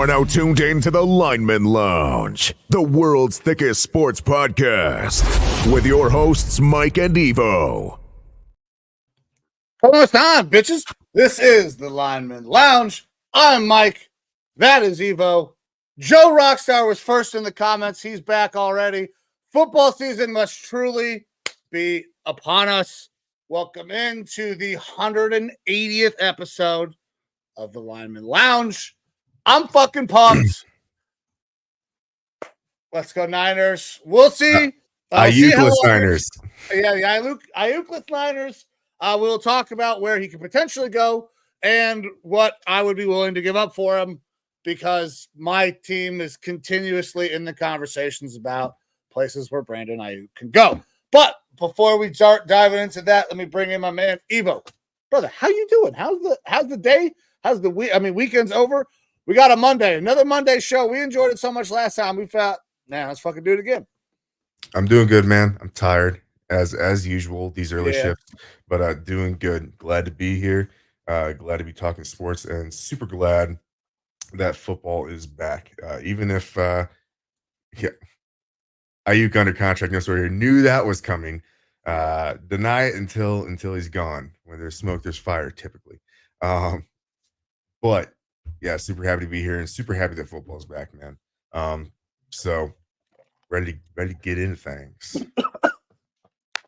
are now tuned in to the Lineman Lounge, the world's thickest sports podcast, with your hosts, Mike and Evo. What's on, bitches? This is the Lineman Lounge. I'm Mike. That is Evo. Joe Rockstar was first in the comments. He's back already. Football season must truly be upon us. Welcome into the 180th episode of the Lineman Lounge. I'm fucking pumped. Let's go Niners. We'll see. Ayukless Niners. Yeah, the Ayukless Niners. We'll talk about where he could potentially go and what I would be willing to give up for him, because my team is continuously in the conversations about places where Brandon Ayuk can go. But before we start diving into that, let me bring in my man Evo. Brother, how you doing? How's the day? How's the week? I mean, weekend's over. We got a Monday, another Monday show. We enjoyed it so much last time. We felt, man, let's fucking do it again. I'm doing good, man. I'm tired as usual, these early shifts, but doing good. Glad to be here. Glad to be talking sports, and super glad that football is back. Even if Ayuk under contract, no story here, knew that was coming. Deny it until he's gone. When there's smoke, there's fire, typically. But yeah, super happy to be here and super happy that football is back, man. So ready to get into things.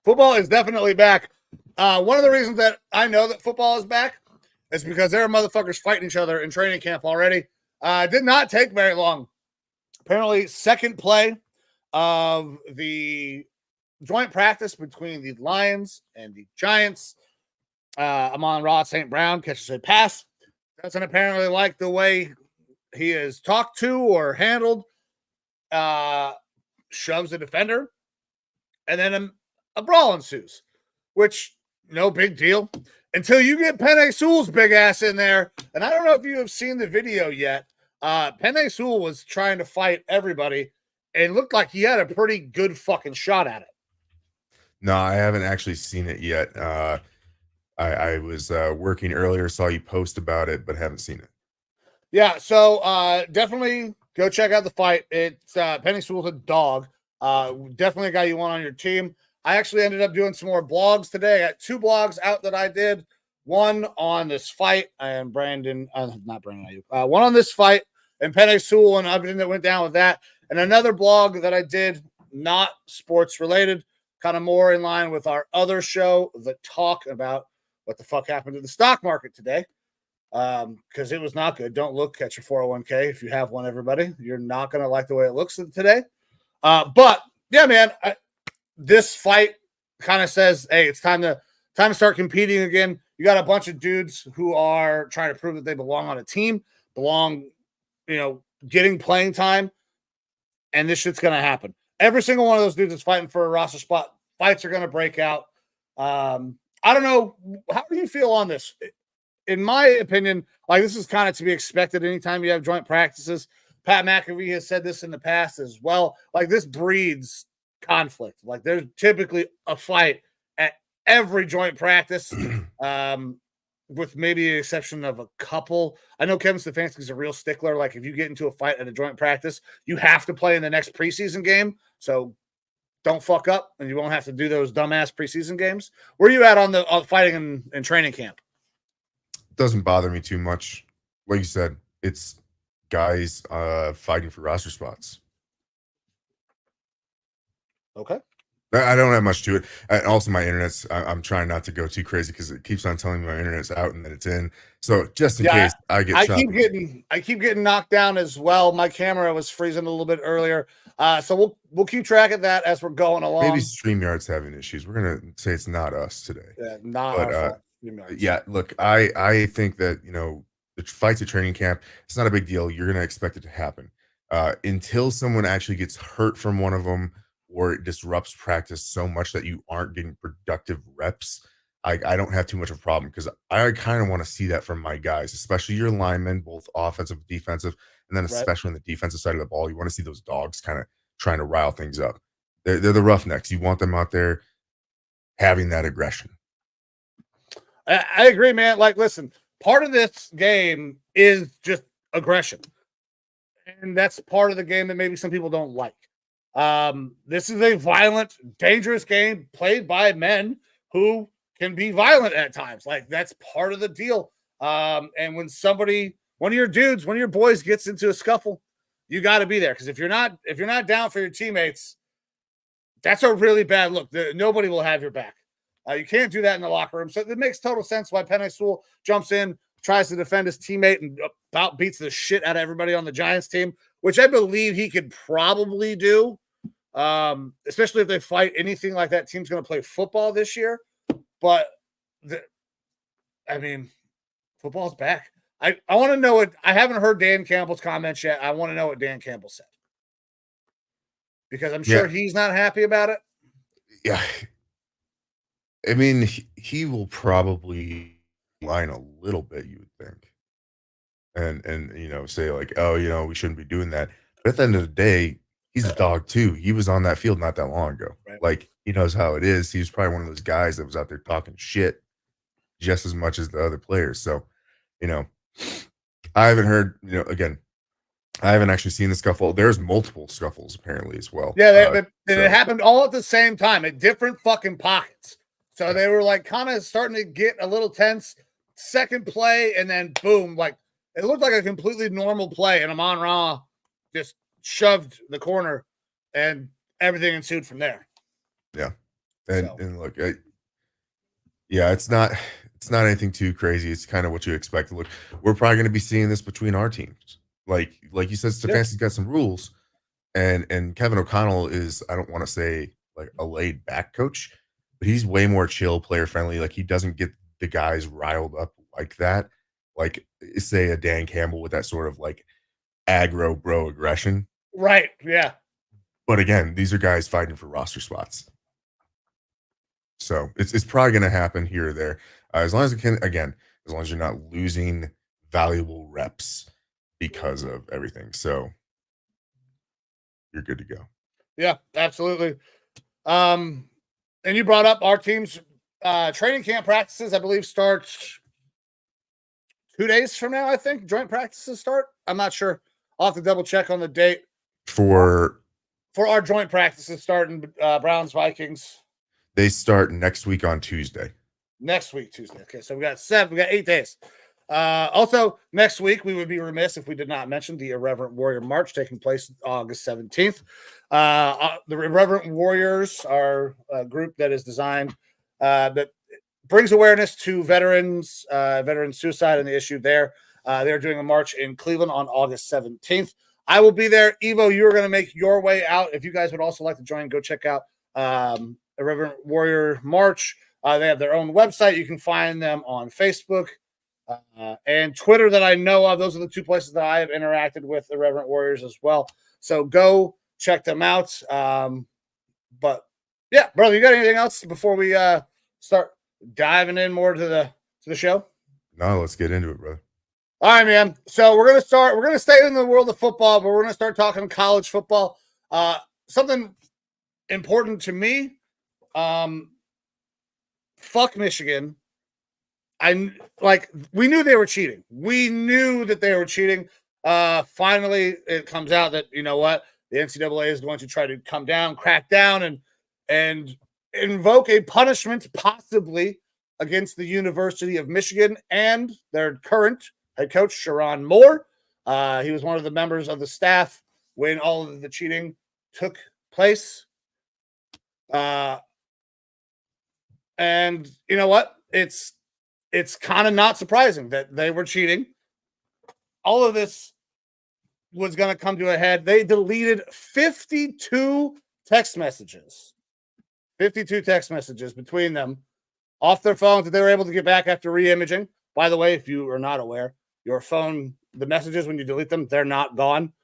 Football is definitely back. One of the reasons that I know that football is back is because there are motherfuckers fighting each other in training camp already. Did not take very long. Apparently, second play of the joint practice between the Lions and the Giants. Amon-Ra St. Brown catches a pass. Doesn't apparently like the way he is talked to or handled. Shoves a defender. And then a brawl ensues, which no big deal until you get Penei Sewell's big ass in there. And I don't know if you have seen the video yet. Penei Sewell was trying to fight everybody and looked like he had a pretty good fucking shot at it. No, I haven't actually seen it yet. I was working earlier, saw you post about it, but haven't seen it. Yeah, so definitely go check out the fight. It's Penei Sewell's a dog. Definitely a guy you want on your team. I actually ended up doing some more blogs today. I got 2 blogs out that I did. One on this fight and not Brandon Ayuk. One on this fight and Penei Sewell and everything that went down with that. And another blog that I did, not sports related, kind of more in line with our other show, The Talk, about what the fuck happened to the stock market today. Because it was not good. Don't look at your 401k if you have one, everybody. You're not going to like the way it looks today. But yeah, man, this fight kind of says, hey, it's time to start competing again. You got a bunch of dudes who are trying to prove that they belong on a team, getting playing time, and this shit's going to happen. Every single one of those dudes is fighting for a roster spot. Fights are going to break out. I don't know. How do you feel on this? In my opinion, like, this is kind of to be expected anytime you have joint practices. Pat McAfee has said this in the past as well. Like, this breeds conflict. Like, there's typically a fight at every joint practice, with maybe the exception of a couple. I know Kevin Stefanski's a real stickler. Like, if you get into a fight at a joint practice, you have to play in the next preseason game. So don't fuck up, and you won't have to do those dumbass preseason games. Where are you at on the fighting in training camp? Doesn't bother me too much. Like you said, it's guys fighting for roster spots. Okay. I don't have much to it. Also, my internet's, I'm trying not to go too crazy because it keeps on telling me my internet's out and then it's in. So just in case I get shot. I keep getting knocked down as well. My camera was freezing a little bit earlier. So we'll keep track of that as we're going along. Maybe StreamYard's having issues. We're going to say it's not us today. Yeah, not our fault. Yeah, look, I think that, the fights at training camp, it's not a big deal. You're going to expect it to happen until someone actually gets hurt from one of them, or it disrupts practice so much that you aren't getting productive reps. I don't have too much of a problem, because I kind of want to see that from my guys, especially your linemen, both offensive and defensive, and then especially on the defensive side of the ball. You want to see those dogs kind of trying to rile things up. They're the roughnecks. You want them out there having that aggression. I agree, man. Like, listen, part of this game is just aggression. And that's part of the game that maybe some people don't like. This is a violent, dangerous game played by men who can be violent at times. Like, that's part of the deal. And when one of your dudes, one of your boys gets into a scuffle, you got to be there. Because if you're not down for your teammates, that's a really bad look. Nobody will have your back. You can't do that in the locker room. So it makes total sense why Penei Sewell jumps in, tries to defend his teammate, and about beats the shit out of everybody on the Giants team, which I believe he could probably do, especially if they fight anything like that team's going to play football this year. But, football's back. I want to know what – I haven't heard Dan Campbell's comments yet. I want to know what Dan Campbell said. Because I'm sure he's not happy about it. Yeah. I mean, he will probably line a little bit, you would think. And say like, oh, we shouldn't be doing that. But at the end of the day, he's a dog too. He was on that field not that long ago. Right. Like, he knows how it is. He was probably one of those guys that was out there talking shit just as much as the other players. So, I haven't heard, again, I haven't actually seen the scuffle. There's multiple scuffles apparently as well. Yeah, it happened all at the same time at different fucking pockets. So they were like kind of starting to get a little tense. Second play, and then boom, like it looked like a completely normal play, and Amon Ra just shoved the corner, and everything ensued from there. Yeah, and look, it's not anything too crazy. It's kind of what you expect. Look, we're probably going to be seeing this between our teams. Like you said, Stefanski's got some rules, and Kevin O'Connell is, I don't want to say like a laid back coach, but he's way more chill, player friendly. Like, he doesn't get the guys riled up like that. Like, say a Dan Campbell with that sort of like aggro bro aggression. Right. Yeah. But again, these are guys fighting for roster spots. So it's probably going to happen here or there. As long as as long as you're not losing valuable reps because of everything. So you're good to go. Yeah, absolutely. And you brought up our team's training camp practices, I believe, starts 2 days from now, I think. Joint practices start. I'm not sure. I'll have to double check on the date. For our joint practices starting Browns, Vikings. They start next week on Tuesday. Next week, Tuesday. Okay, so we got 8 days. Also, next week, we would be remiss if we did not mention the Irreverent Warrior March taking place August 17th. The Irreverent Warriors are a group that is designed that brings awareness to veteran suicide and the issue there. They're doing a march in Cleveland on August 17th. I will be there. Evo, you're going to make your way out. If you guys would also like to join, go check out Irreverent Warrior March. They have their own website. You can find them on Facebook and Twitter that I know of. Those are the two places that I have interacted with the Irreverent Warriors as well. So go check them out. But yeah, brother, you got anything else before we start diving in more to the show? No, let's get into it, brother. All right, man. So we're going to stay in the world of football, but we're going to start talking college football. Something important to me. Fuck Michigan. We knew they were cheating. We knew that they were cheating. Finally, it comes out that, you know what? The NCAA is going to try to crack down and invoke a punishment possibly against the University of Michigan and their current head coach, Sharon Moore. He was one of the members of the staff when all of the cheating took place. And you know what? It's kind of not surprising that they were cheating. All of this was going to come to a head. They deleted 52 text messages. 52 text messages between them off their phones that they were able to get back after re-imaging. By the way, if you are not aware, your phone, the messages, when you delete them, they're not gone.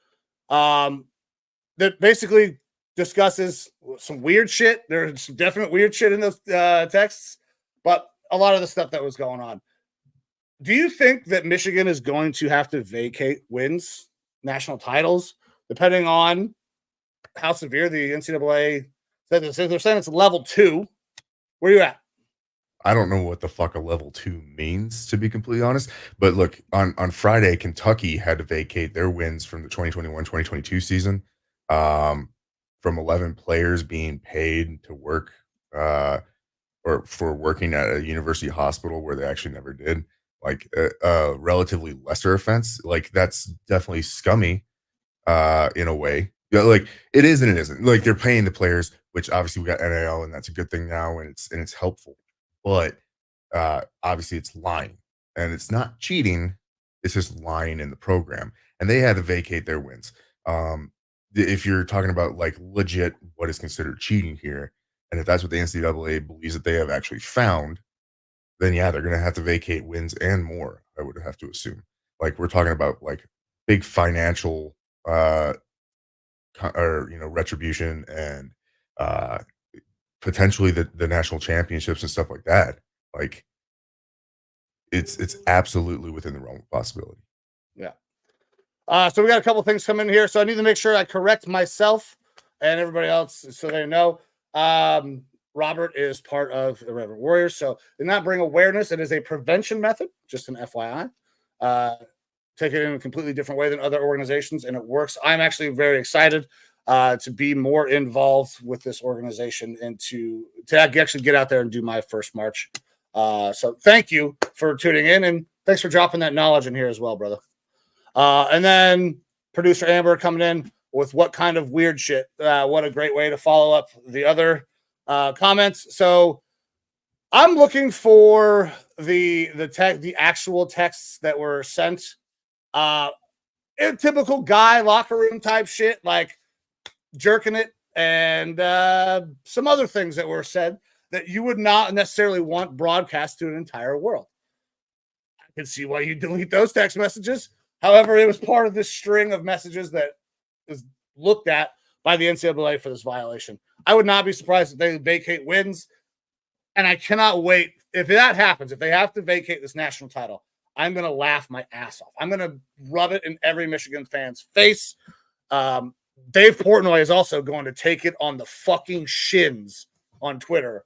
That basically discusses some weird shit. There's some definite weird shit in those texts, but a lot of the stuff that was going on. Do you think that Michigan is going to have to vacate wins, national titles, depending on how severe the NCAA said? They're saying it's level 2. Where are you at? I don't know what the fuck a level 2 means, to be completely honest. But look, on Friday, Kentucky had to vacate their wins from the 2021-2022 season, um, from 11 players being paid to work, or for working at a university hospital where they actually never did. Like a relatively lesser offense. Like that's definitely scummy, in a way. Yeah, like it is and it isn't. Like they're paying the players, which obviously we got NIL, and that's a good thing now, and it's helpful. But obviously it's lying, and it's not cheating. It's just lying in the program, and they had to vacate their wins. If you're talking about like legit what is considered cheating here, and if that's what the NCAA believes that they have actually found, then yeah, they're gonna have to vacate wins and more. I would have to assume. Like we're talking about like big financial uh or retribution and uh potentially the national championships and stuff like that. Like it's absolutely within the realm of possibility. Yeah. So we got a couple things coming in here. So I need to make sure I correct myself and everybody else so they know. Robert is part of the Reverend Warriors. So did not bring awareness. It is a prevention method, just an FYI. Take it in a completely different way than other organizations, and it works. I'm actually very excited to be more involved with this organization and to actually get out there and do my first march. So thank you for tuning in, and thanks for dropping that knowledge in here as well, brother. And then producer Amber coming in with what kind of weird shit. What a great way to follow up the other comments. So I'm looking for the actual texts that were sent. Typical guy locker room type shit, like jerking it and some other things that were said that you would not necessarily want broadcast to an entire world. I can see why you delete those text messages. However, it was part of this string of messages that is looked at by the NCAA for this violation. I would not be surprised if they vacate wins, and I cannot wait. If that happens, if they have to vacate this national title, I'm going to laugh my ass off. I'm going to rub it in every Michigan fan's face. Dave Portnoy is also going to take it on the fucking shins on Twitter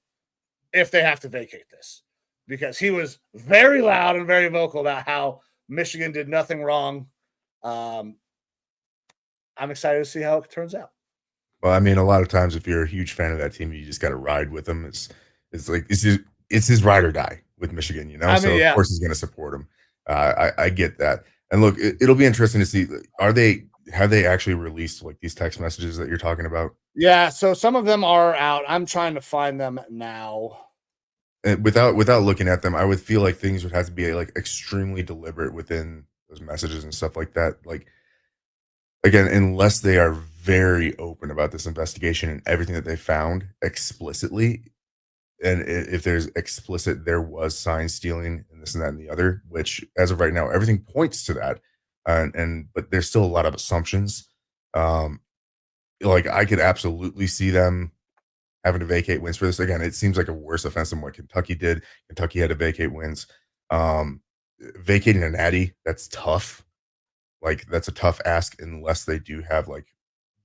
if they have to vacate this, because he was very loud and very vocal about how Michigan did nothing wrong. I'm excited to see how it turns out. Well, I mean, a lot of times if you're a huge fan of that team, you just got to ride with them. It's like it's his ride or die with Michigan, you know. I mean, so yeah. Of course he's going to support him. I get that. And look, it'll be interesting to see. Have they actually released like these text messages that you're talking about? Yeah, so some of them are out. I'm trying to find them now. Without looking at them, I would feel like things would have to be like extremely deliberate within those messages and stuff like that. Like again, unless they are very open about this investigation and everything that they found explicitly, and if there's explicit there was sign stealing and this and that and the other, which as of right now everything points to that, and but there's still a lot of assumptions. Like I could absolutely see them having to vacate wins for this. Again, it seems like a worse offense than what Kentucky did. Kentucky had to vacate wins. Vacating a natty, that's tough. Like that's a tough ask unless they do have like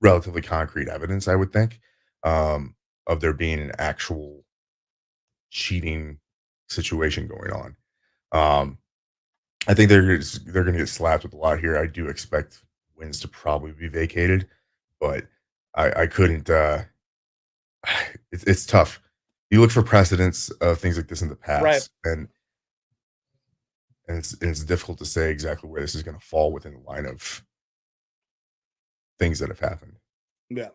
relatively concrete evidence, I would think, of there being an actual cheating situation going on. I think they're going to get slapped with a lot here. I do expect wins to probably be vacated, but I couldn't. It's tough. You look for precedents of things like this in the past, Right. and it's difficult to say exactly where this is going to fall within the line of things that have happened. Yeah.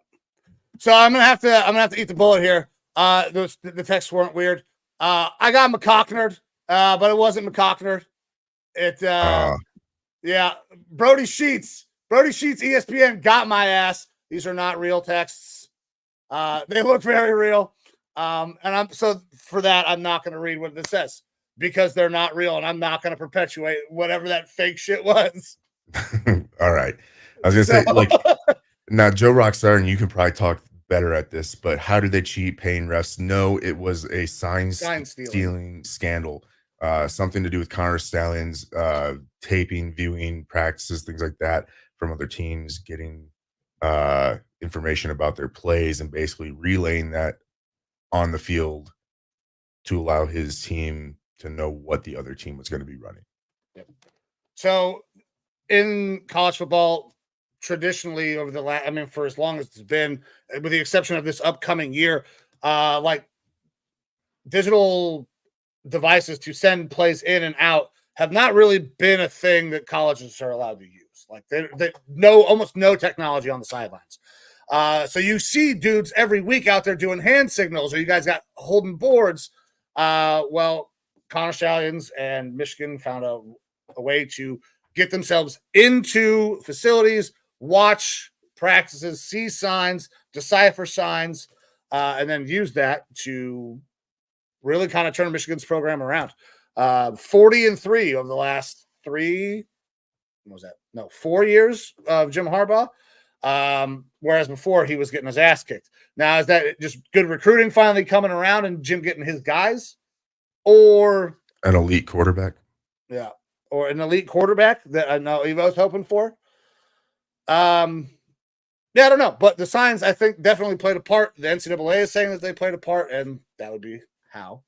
So I'm gonna have to eat the bullet here. The texts weren't weird. I got McCocknerd, but it wasn't McCocknerd. It yeah, Brody Sheets, ESPN got my ass. These are not real texts. They look very real. And I'm so for that, I'm not gonna read what this says because they're not real, and I'm not gonna perpetuate whatever that fake shit was. All right. I was gonna say, like, now Joe Rockstar, and you can probably talk better at this, but how did they cheat paying refs? No, it was a sign stealing scandal. Something to do with Connor Stallion's taping, viewing practices, things like that from other teams, getting information about their plays and basically relaying that on the field to allow his team to know what the other team was going to be running. Yep. So in college football, traditionally over the last, I mean, for as long as it's been, with the exception of this upcoming year, like digital devices to send plays in and out have not really been a thing that colleges are allowed to use. Like they no almost no technology on the sidelines. So you see dudes every week out there doing hand signals, or you guys got holding boards. Well, Connor Stallions and Michigan found a way to get themselves into facilities, watch practices, see signs, decipher signs, and then use that to really kind of turn Michigan's program around. 40-3 over the last what was that? No, 4 years of Jim Harbaugh. Whereas before he was getting his ass kicked. Now, is that just good recruiting finally coming around and Jim getting his guys? Or An elite quarterback? Yeah. Or an elite quarterback that I know Evo's hoping for? Yeah, I don't know. But the signs, I think, definitely played a part. The NCAA is saying that they played a part, and that would be how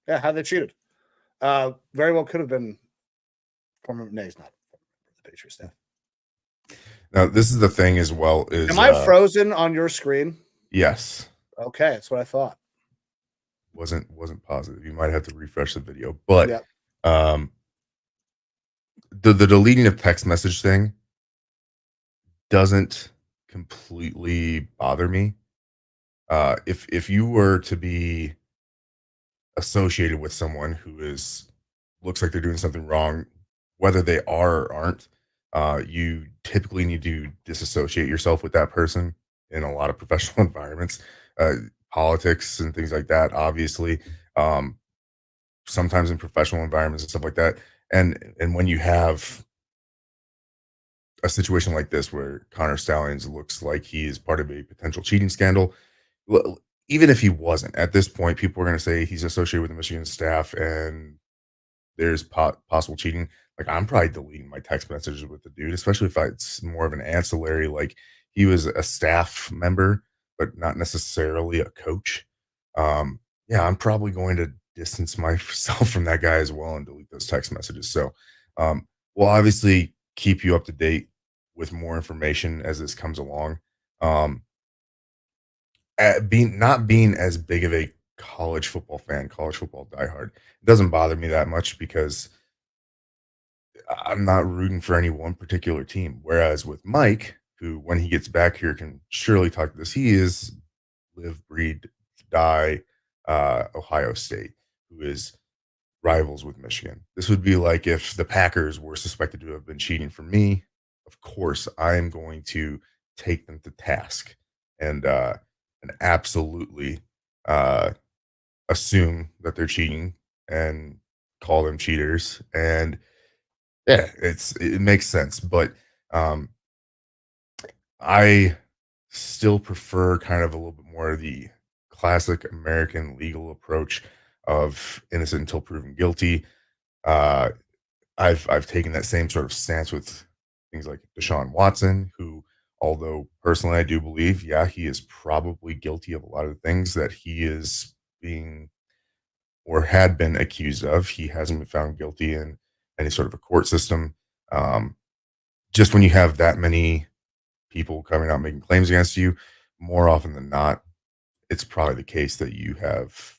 they cheated. Very well could have been former. No, he's not the Patriots staff. Now, this is the thing as well. Is Am I frozen on your screen? Yes. Okay, that's what I thought. Wasn't positive. You might have to refresh the video, but Yep. The deleting of text message thing doesn't completely bother me. If you were to be associated with someone who looks like they're doing something wrong, whether they are or aren't, you typically need to disassociate yourself with that person in a lot of professional environments, politics and things like that, obviously. Sometimes in professional environments and stuff like that. And when you have a situation like this where Connor Stallions looks like he is part of a potential cheating scandal, even if he wasn't, at this point, people are going to say he's associated with the Michigan staff and there's possible cheating. Like, I'm probably deleting my text messages with the dude, especially if it's more of an ancillary, like he was a staff member, but not necessarily a coach. Yeah, I'm probably going to distance myself from that guy as well and delete those text messages. So, we'll obviously keep you up to date with more information as this comes along. Not being as big of a college football fan, college football diehard, it doesn't bother me that much because I'm not rooting for any one particular team. Whereas with Mike, who when he gets back here can surely talk to this, he is live, breed, die Ohio State, who is rivals with Michigan. This would be like if the Packers were suspected to have been cheating for me. Of course, I am going to take them to task and absolutely uh, assume that they're cheating and call them cheaters. And yeah, it makes sense, but um, I still prefer kind of a little bit more of the classic American legal approach of innocent until proven guilty. Uh, I've taken that same sort of stance with things like Deshaun Watson, who, although personally I do believe, yeah, he is probably guilty of a lot of the things that he is being or had been accused of. He hasn't been found guilty in any sort of a court system. Um, just when you have that many people coming out making claims against you, more often than not, it's probably the case that you have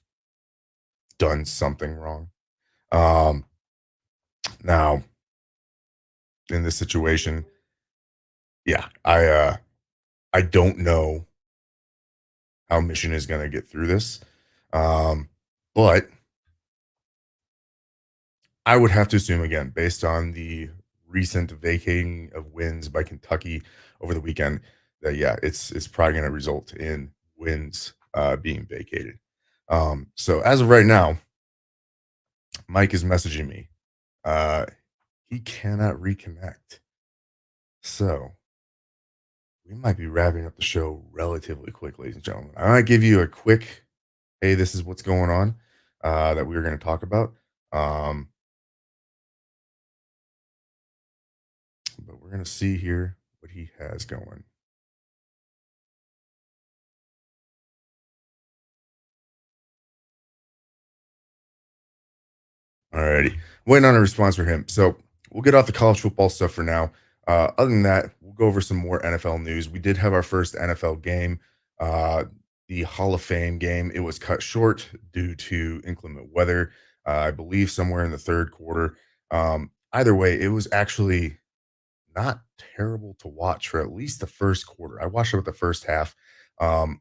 done something wrong. Um, Now, in this situation, yeah, I don't know how Michigan is going to get through this, but I would have to assume again, based on the recent vacating of wins by Kentucky over the weekend, that yeah, it's probably going to result in wins being vacated. So as of right now, Mike is messaging me. He cannot reconnect. So we might be wrapping up the show relatively quick, ladies and gentlemen. I might give you a quick, hey, this is what's going on that we were going to talk about. But we're going to see here what he has going. Alrighty. Waiting on a response for him. So we'll get off the college football stuff for now. Other than that, we'll go over some more NFL news. We did have our first NFL game, uh, the Hall of Fame game. It was cut short due to inclement weather, I believe somewhere in the third quarter. Either way, it was actually not terrible to watch for at least the first quarter. I watched about the first half. Um,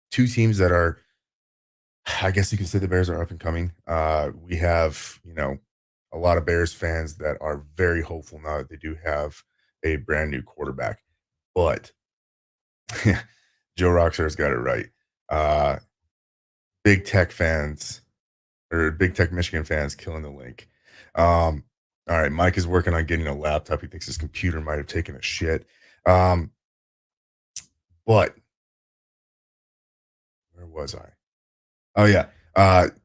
two teams that are, I guess you can say the Bears are up and coming. We have, a lot of Bears fans that are very hopeful now that they do have a brand new quarterback. But Joe Roxar's got it right. Uh, Big Tech fans or Big Tech Michigan fans killing the link. Um, all right, Mike is working on getting a laptop. He thinks his computer might have taken a shit. Um, but where was I? Oh yeah,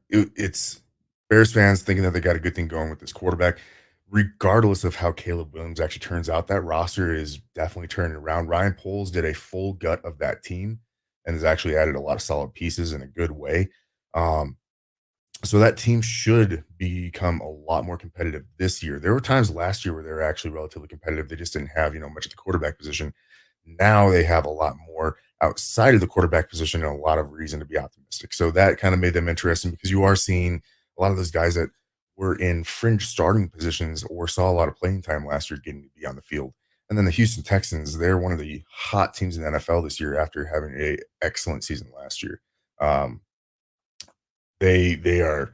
it's Bears fans thinking that they got a good thing going with this quarterback. Regardless of how Caleb Williams actually turns out, that roster is definitely turning around. Ryan Poles did a full gut of that team and has actually added a lot of solid pieces in a good way. Um, so that team should become a lot more competitive this year. There were times last year where they were actually relatively competitive. They just didn't have, much of the quarterback position. Now they have a lot more outside of the quarterback position and a lot of reason to be optimistic. So that kind of made them interesting because you are seeing a lot of those guys that were in fringe starting positions or saw a lot of playing time last year getting to be on the field. And then the Houston Texans, they're one of the hot teams in the NFL this year after having a excellent season last year. Um, they are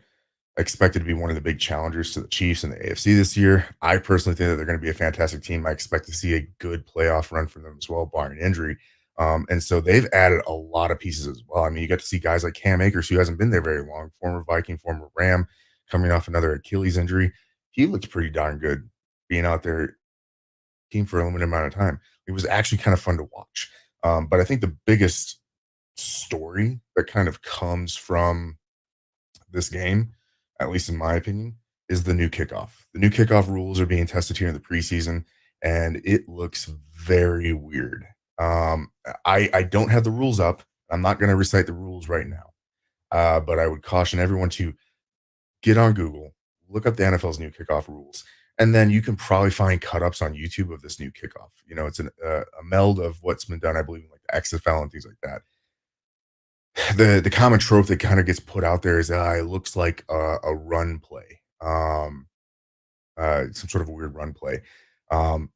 expected to be one of the big challengers to the Chiefs and the AFC this year. I personally think that they're going to be a fantastic team. I expect to see a good playoff run from them as well, barring injury. And so they've added a lot of pieces as well. I mean, you got to see guys like Cam Akers, who hasn't been there very long, former Viking, former Ram, coming off another Achilles injury. He looked pretty darn good being out there team for a limited amount of time. It was actually kind of fun to watch. But I think the biggest story that kind of comes from this game, at least in my opinion, is the new kickoff. The new kickoff rules are being tested here in the preseason, and it looks very weird. I don't have the rules up. I'm not going to recite the rules right now, but I would caution everyone to get on Google, look up the NFL's new kickoff rules, and then you can probably find cut ups on YouTube of this new kickoff. It's a meld of what's been done, I believe, in like the XFL and things like that. The common trope that kind of gets put out there is it looks like a run play, some sort of a weird run play. Um,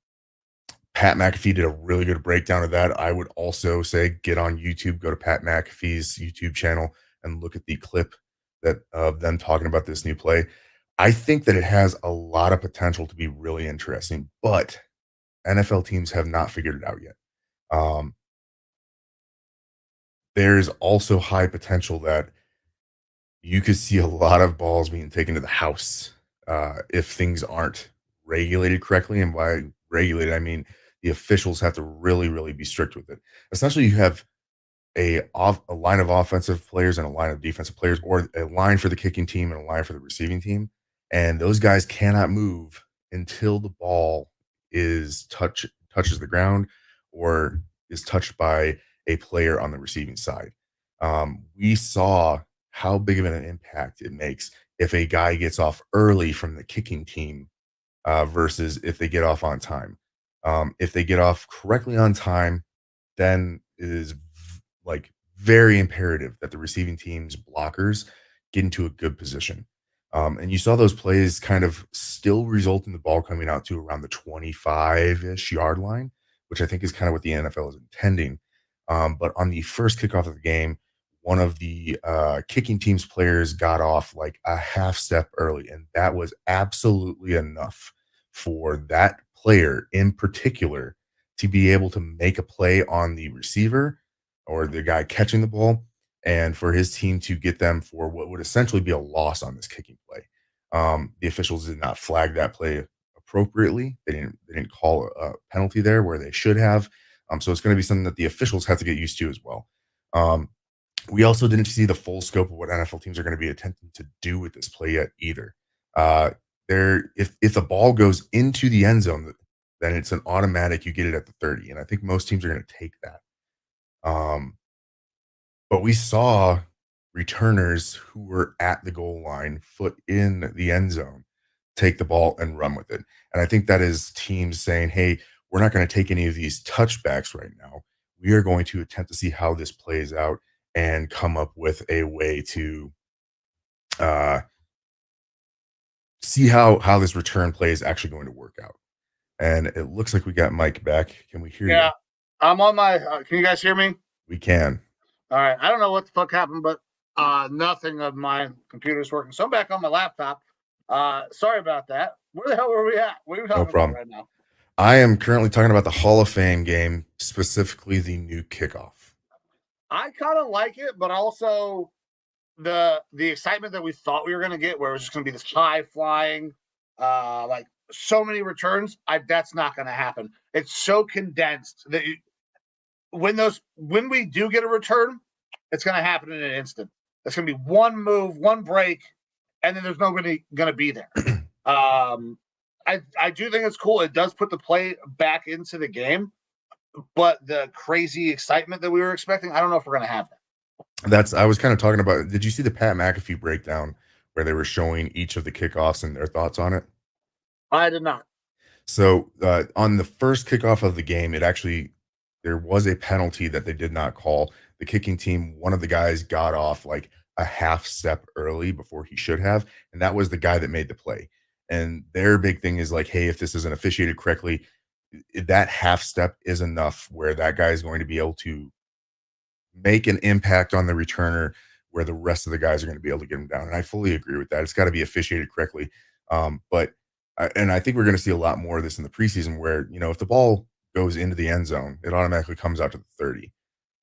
Pat McAfee did a really good breakdown of that. I would also say get on YouTube, go to Pat McAfee's YouTube channel, and look at the clip that of them talking about this new play. I think that it has a lot of potential to be really interesting, but NFL teams have not figured it out yet. Um, there's also high potential that you could see a lot of balls being taken to the house if things aren't regulated correctly. And by regulated, I mean the officials have to really, really be strict with it. Essentially, you have a line of offensive players and a line of defensive players, or a line for the kicking team and a line for the receiving team, and those guys cannot move until the ball touches the ground or is touched by a player on the receiving side. We saw how big of an impact it makes if a guy gets off early from the kicking team versus if they get off on time. If they get off correctly on time, then it is like very imperative that the receiving team's blockers get into a good position. And you saw those plays kind of still result in the ball coming out to around the 25-ish yard line, which I think is kind of what the NFL is intending. But on the first kickoff of the game, one of the kicking team's players got off like a half step early, and that was absolutely enough for that player in particular to be able to make a play on the receiver or the guy catching the ball, and for his team to get them for what would essentially be a loss on this kicking play. The officials did not flag that play appropriately. They didn't call a penalty there where they should have. So it's going to be something that the officials have to get used to as well. Um, we also didn't see the full scope of what NFL teams are going to be attempting to do with this play yet either. Uh, if the ball goes into the end zone, then it's an automatic. You get it at the 30, and I think most teams are going to take that. But we saw returners who were at the goal line, foot in the end zone, take the ball and run with it. And I think that is teams saying, hey, we're not going to take any of these touchbacks right now. We are going to attempt to see how this plays out and come up with a way to uh, see how this return play is actually going to work out. And it looks like we got Mike back. Can we hear Yeah, you? I'm on my. Can you guys hear me? We can. All right. I don't know what the fuck happened, but nothing of my computer's working. So I'm back on my laptop. Sorry about that. Where the hell were we at? What are we No talking about problem. right now? I am currently talking about the Hall of Fame game, specifically the new kickoff. I kind of like it, but also the excitement that we thought we were going to get, where it was just going to be this high flying, like so many returns. That's not going to happen. It's so condensed that when we do get a return, it's going to happen in an instant. It's going to be one move, one break, and then there's nobody going to be there. I do think it's cool. It does put the play back into the game, but the crazy excitement that we were expecting, I don't know if we're going to have that. I was kind of talking about. Did you see the Pat McAfee breakdown where they were showing each of the kickoffs and their thoughts on it? I did not. So on the first kickoff of the game, there was a penalty that they did not call. The kicking team, one of the guys got off like a half step early before he should have, and that was the guy that made the play. And their big thing is like, hey, if this isn't officiated correctly, that half step is enough where that guy is going to be able to make an impact on the returner where the rest of the guys are going to be able to get him down. And I fully agree with that. It's got to be officiated correctly. And I think we're going to see a lot more of this in the preseason where, if the ball goes into the end zone, it automatically comes out to the 30.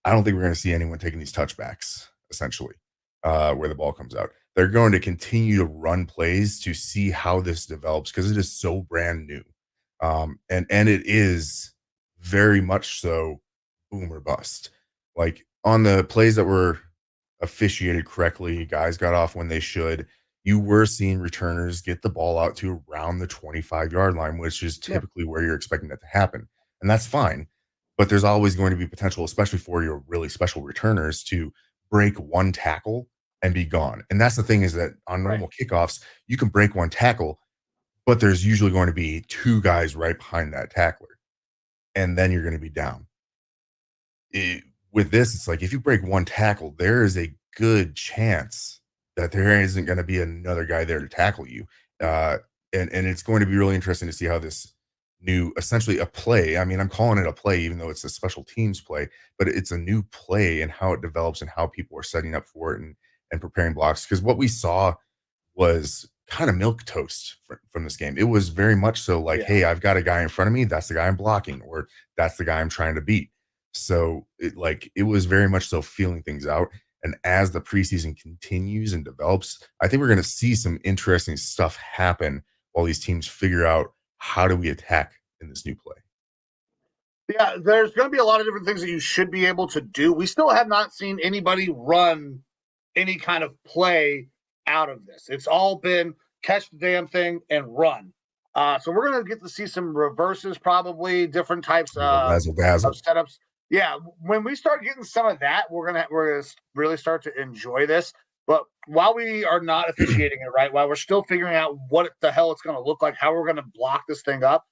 I don't think we're going to see anyone taking these touchbacks, essentially, where the ball comes out. They're going to continue to run plays to see how this develops because it is so brand new. And it is very much so boom or bust. Like on the plays that were officiated correctly, guys got off when they should. You were seeing returners get the ball out to around the 25-yard line, which is typically where you're expecting that to happen. And that's fine. But there's always going to be potential, especially for your really special returners, to break one tackle and be gone. And that's the thing is that on normal kickoffs, you can break one tackle, but there's usually going to be two guys right behind that tackler. And then you're going to be down. With this, it's like if you break one tackle, there is a good chance that there isn't going to be another guy there to tackle you. And it's going to be really interesting to see how this new, essentially a play. I mean, I'm calling it a play, even though it's a special teams play, but it's a new play and how it develops and how people are setting up for it and preparing blocks. Because what we saw was kind of milk toast from this game. It was very much so like, hey, I've got a guy in front of me. That's the guy I'm blocking, or that's the guy I'm trying to beat. So it was very much so feeling things out. And as the preseason continues and develops, I think we're going to see some interesting stuff happen while these teams figure out how do we attack in this new play. Yeah, there's going to be a lot of different things that you should be able to do. We still have not seen anybody run any kind of play out of this. It's all been catch the damn thing and run. So we're going to get to see some reverses, probably different types of setups. Yeah, when we start getting some of that, we're gonna really start to enjoy this. But while we are not officiating it right, while we're still figuring out what the hell it's going to look like, how we're going to block this thing up,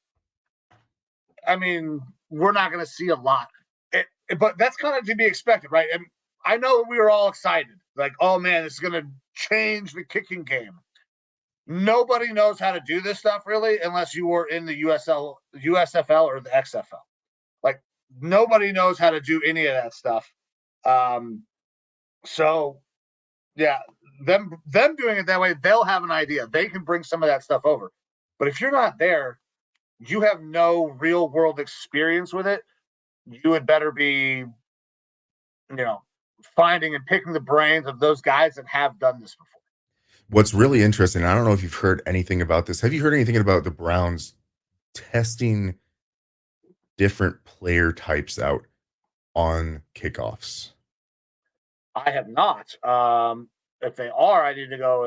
I mean, we're not going to see a lot. But that's kind of to be expected, right? And I know we were all excited, like, oh man, this is going to change the kicking game. Nobody knows how to do this stuff really, unless you were in the USFL, or the XFL. Like, nobody knows how to do any of that stuff. So yeah, them doing it that way, they'll have an idea. They can bring some of that stuff over. But if you're not there, you have no real world experience with it. You had better be, finding and picking the brains of those guys that have done this before. What's really interesting, I don't know if you've heard anything about this. Have you heard anything about the Browns testing different player types out on kickoffs? I have not. If they are, I need to go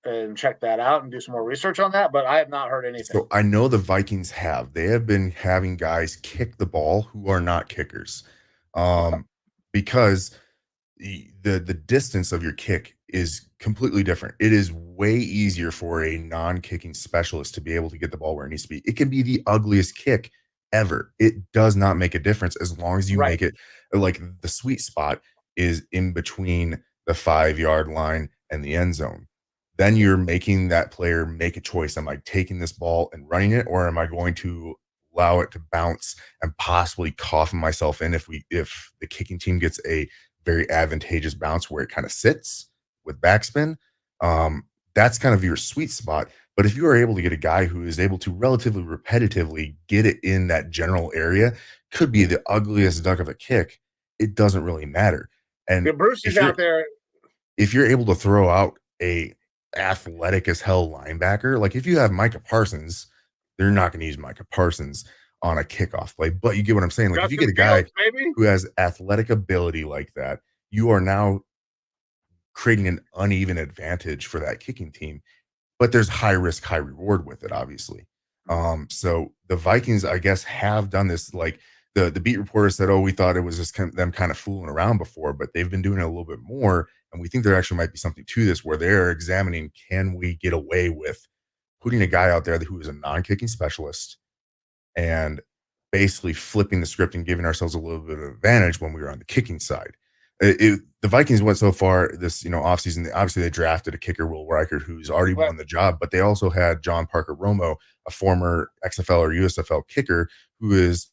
and check that out and do some more research on that, but I have not heard anything. So I know the Vikings have. They have been having guys kick the ball who are not kickers. Because the distance of your kick is completely different. It is way easier for a non-kicking specialist to be able to get the ball where it needs to be. It can be the ugliest kick ever. It does not make a difference as long as you Right. make it like the sweet spot is in between the 5-yard line and the end zone. Then you're making that player make a choice. Am I taking this ball and running it, or am I going to allow it to bounce and possibly coffin myself in if the kicking team gets a very advantageous bounce where it kind of sits with backspin? That's kind of your sweet spot. But if you are able to get a guy who is able to relatively repetitively get it in that general area, could be the ugliest duck of a kick. It doesn't really matter. And Yeah, Bruce is if you're out there. if you're able to throw out a athletic as hell linebacker, like if you have Micah Parsons, they're not going to use Micah Parsons on a kickoff play. But you get what I'm saying. Like if you Justin get a guy Fields, maybe. who has athletic ability like that, you are now creating an uneven advantage for that kicking team. But there's high risk, high reward with it, obviously. So the Vikings, I guess, have done this. Like the beat reporter said, "Oh, we thought it was just them kind of fooling around before, but they've been doing it a little bit more, and we think there actually might be something to this, where they're examining can we get away with putting a guy out there who is a non-kicking specialist and basically flipping the script and giving ourselves a little bit of advantage when we were on the kicking side." The Vikings went so far this offseason. Obviously, they drafted a kicker, Will Reichert, who's already Right. won the job, but they also had John Parker Romo, a former XFL or USFL kicker, who is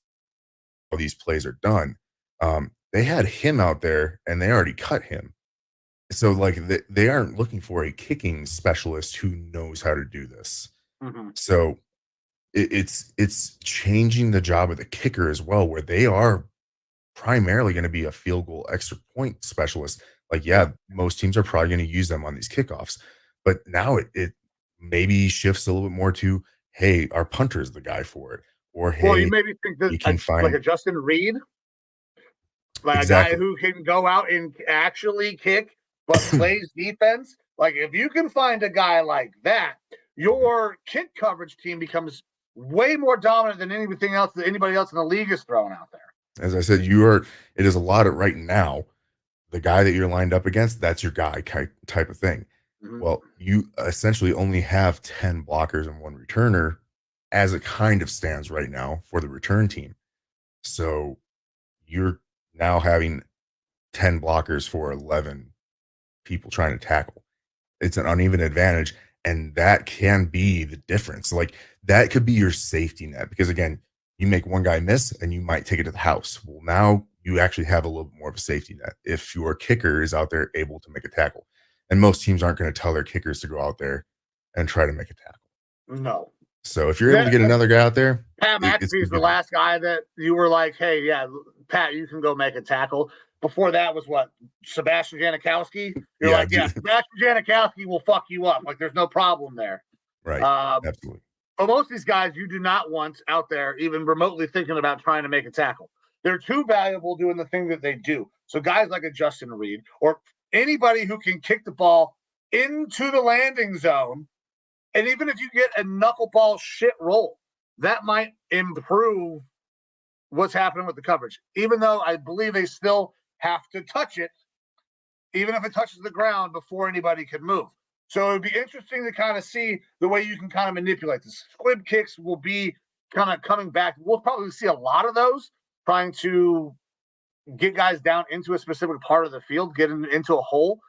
all these plays are done. They had him out there, and they already cut him. So, like, they aren't looking for a kicking specialist who knows how to do this. Mhm. So it's changing the job of the kicker as well, where they are primarily going to be a field goal extra point specialist. Like, yeah, most teams are probably going to use them on these kickoffs, but now it maybe shifts a little bit more to, hey, our punter is the guy for it, or Well, you hey, maybe think that you can like find a Justin Reed, like a guy exactly who can go out and actually kick, but plays defense. Like if you can find a guy like that, your kick coverage team becomes way more dominant than anything else that anybody else in the league is throwing out there. as I said, it is a lot of right now. The guy that you're lined up against, that's your guy type of thing. Mhm. Well, you essentially only have 10 blockers and one returner as it kind of stands right now for the return team. So you're now having 10 blockers for 11 people trying to tackle. It's an uneven advantage, and that can be the difference. Like that could be your safety net because again, you make one guy miss and you might take it to the house. Well, now you actually have a little bit more of a safety net if your kicker is out there able to make a tackle. And most teams aren't going to tell their kickers to go out there and try to make a tackle. No. So if you're able to get another guy out there, Pat it's McAfee is gonna be the a big- last guy that you were like, hey, yeah, Pat, you can go make a tackle. Before that was what? Sebastian Janikowski? You're yeah, like, yeah, Sebastian Janikowski will fuck you up. Like, there's no problem there. right. Um, Absolutely. but most of these guys you do not want out there even remotely thinking about trying to make a tackle. They're too valuable doing the thing that they do. So guys like a Justin Reed or anybody who can kick the ball into the landing zone, and even if you get a knuckleball shit roll, that might improve what's happening with the coverage. Even though I believe they still have to touch it, even if it touches the ground before anybody can move. So it would be interesting to kind of see the way you can kind of manipulate this. Squib kicks will be kind of coming back. We'll probably see a lot of those trying to get guys down into a specific part of the field, get into a hole,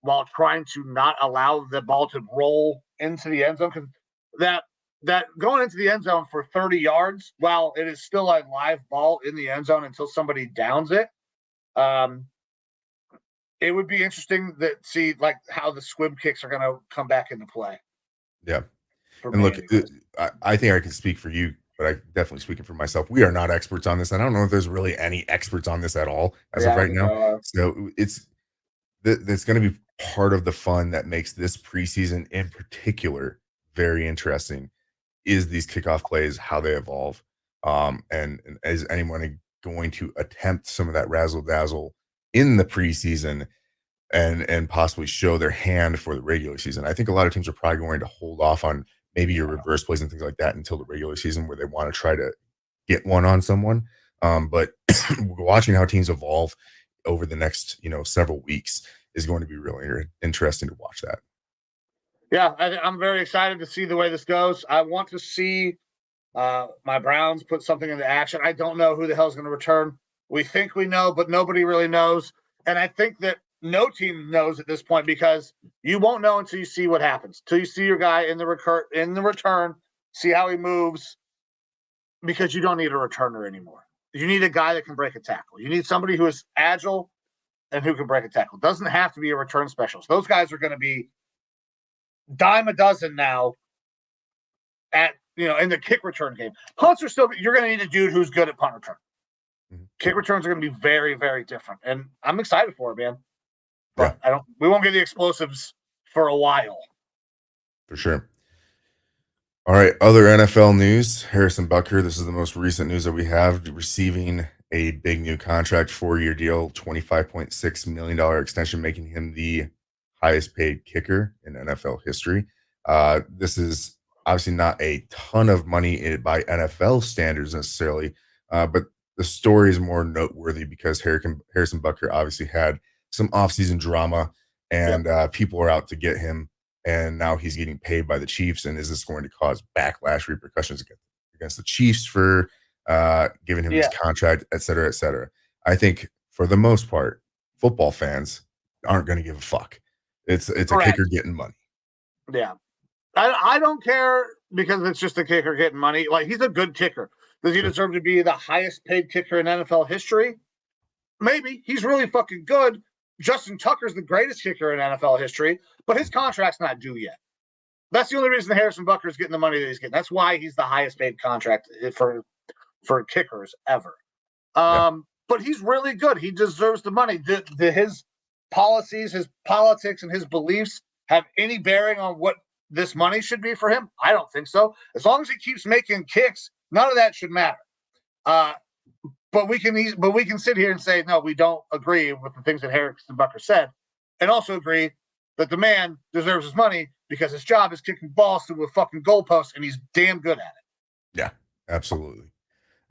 while trying to not allow the ball to roll into the end zone. Because that going into the end zone for 30 yards, while it is still a live ball in the end zone until somebody downs it, um, it would be interesting to see like how the squib kicks are going to come back into play. Yeah. For And me, look, anyways. I think I can speak for you, but I definitely speaking for myself. We are not experts on this. I don't know if there's really any experts on this at all as of Yeah, right now. So it's that's going to be part of the fun that makes this preseason in particular very interesting is these kickoff plays, how they evolve. And is anyone going to attempt some of that razzle dazzle in the preseason and possibly show their hand for the regular season? I think a lot of teams are probably going to hold off on maybe your reverse plays and things like that until the regular season where they want to try to get one on someone. But watching how teams evolve over the next, several weeks, is going to be really interesting to watch that. Yeah, I'm very excited to see the way this goes. I want to see my Browns put something into action. I don't know who the hell's going to return. We think we know, but nobody really knows. And I think that no team knows at this point because you won't know until you see what happens. Till you see your guy in the return, see how he moves. Because you don't need a returner anymore. You need a guy that can break a tackle. You need somebody who is agile and who can break a tackle. It doesn't have to be a return specialist. Those guys are going to be dime a dozen now at in the kick return game. Punts are still you're going to need a dude who's good at punt return. Mhm. Kick returns are going to be very, very different, and I'm excited for it, man. Yeah, But we won't get the explosives for a while. for sure. All right, other NFL news. Harrison Butker, this is the most recent news that we have, receiving a big new contract, 4-year deal, $25.6 million extension, making him the highest paid kicker in NFL history. This is obviously not a ton of money by NFL standards necessarily, but the story is more noteworthy because Harrison Butker obviously had some offseason drama, and people are out to get him, and now he's getting paid by the Chiefs. And is this going to cause backlash, repercussions against the Chiefs for giving him this contract, et cetera, et cetera? I think for the most part, football fans aren't going to give a fuck. It's a kicker getting money. Yeah. I don't care because it's just a kicker getting money. Like, he's a good kicker. Does he deserve to be the highest paid kicker in NFL history? Maybe. He's really fucking good. Justin Tucker's the greatest kicker in NFL history, but his contract's not due yet. That's the only reason Harrison Butker's getting the money that he's getting. That's why he's the highest paid contract for kickers ever. But he's really good. He deserves the money. His policies, his politics, and his beliefs have any bearing on what this money should be for him? I don't think so. As long as he keeps making kicks, none of that should matter. But we can sit here and say, no, we don't agree with the things that Harrison Butker said, and also agree that the man deserves his money because his job is kicking balls through a fucking goalpost, and he's damn good at it. Yeah, absolutely.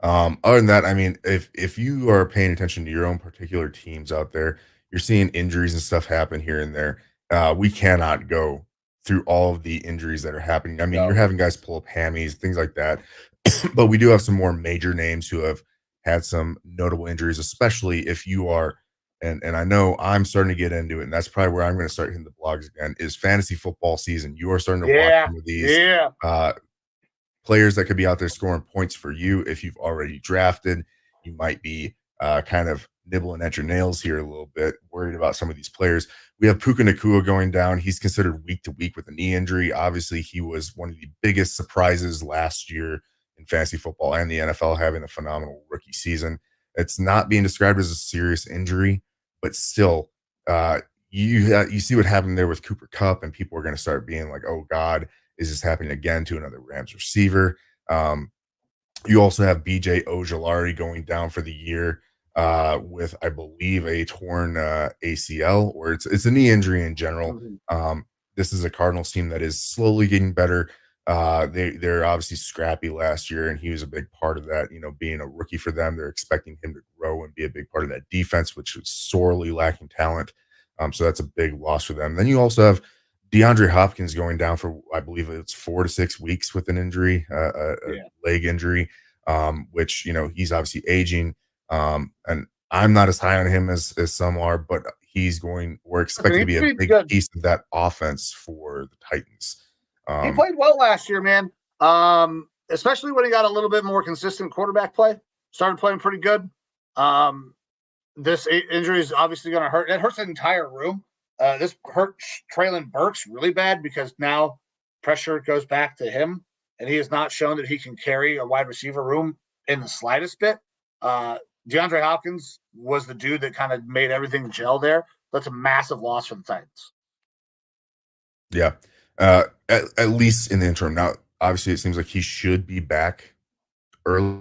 Other than that, I mean, if you are paying attention to your own particular teams out there, you're seeing injuries and stuff happen here and there. We cannot go through all of the injuries that are happening. I mean, you're having guys pull up hammies, things like that. But we do have some more major names who have had some notable injuries, especially if you are, and I know I'm starting to get into it, and that's probably where I'm going to start hitting the blogs again, is fantasy football season. You are starting to watch some of these players that could be out there scoring points for you. If you've already drafted, you might be kind of nibbling at your nails here a little bit, worried about some of these players. We have Puka Nacua going down. He's considered week to week with a knee injury. Obviously, he was one of the biggest surprises last year in fantasy football and the NFL, having a phenomenal rookie season. It's not being described as a serious injury, but still, you see what happened there with Cooper Kupp, and people are going to start being like, oh God, is this happening again to another Rams receiver? You also have BJ Ojolari going down for the year with, I believe, a torn ACL, or it's a knee injury in general. This is a Cardinals team that is slowly getting better. They're obviously scrappy last year, and he was a big part of that. Being a rookie for them, they're expecting him to grow and be a big part of that defense, which was sorely lacking talent. So that's a big loss for them. Then you also have DeAndre Hopkins going down for, I believe it's 4 to 6 weeks with an injury, a leg injury, which, he's obviously aging. And I'm not as high on him as some are, but we're expecting to be a big piece of that offense for the Titans. He played well last year, man. Especially when he got a little bit more consistent quarterback play. Started playing pretty good. This injury is obviously going to hurt. It hurts the entire room. This hurt Treylon Burks really bad because now pressure goes back to him, and he has not shown that he can carry a wide receiver room in the slightest bit. DeAndre Hopkins was the dude that kind of made everything gel there. That's a massive loss for the Titans. Yeah. At least in the interim. Now, obviously, it seems like he should be back early.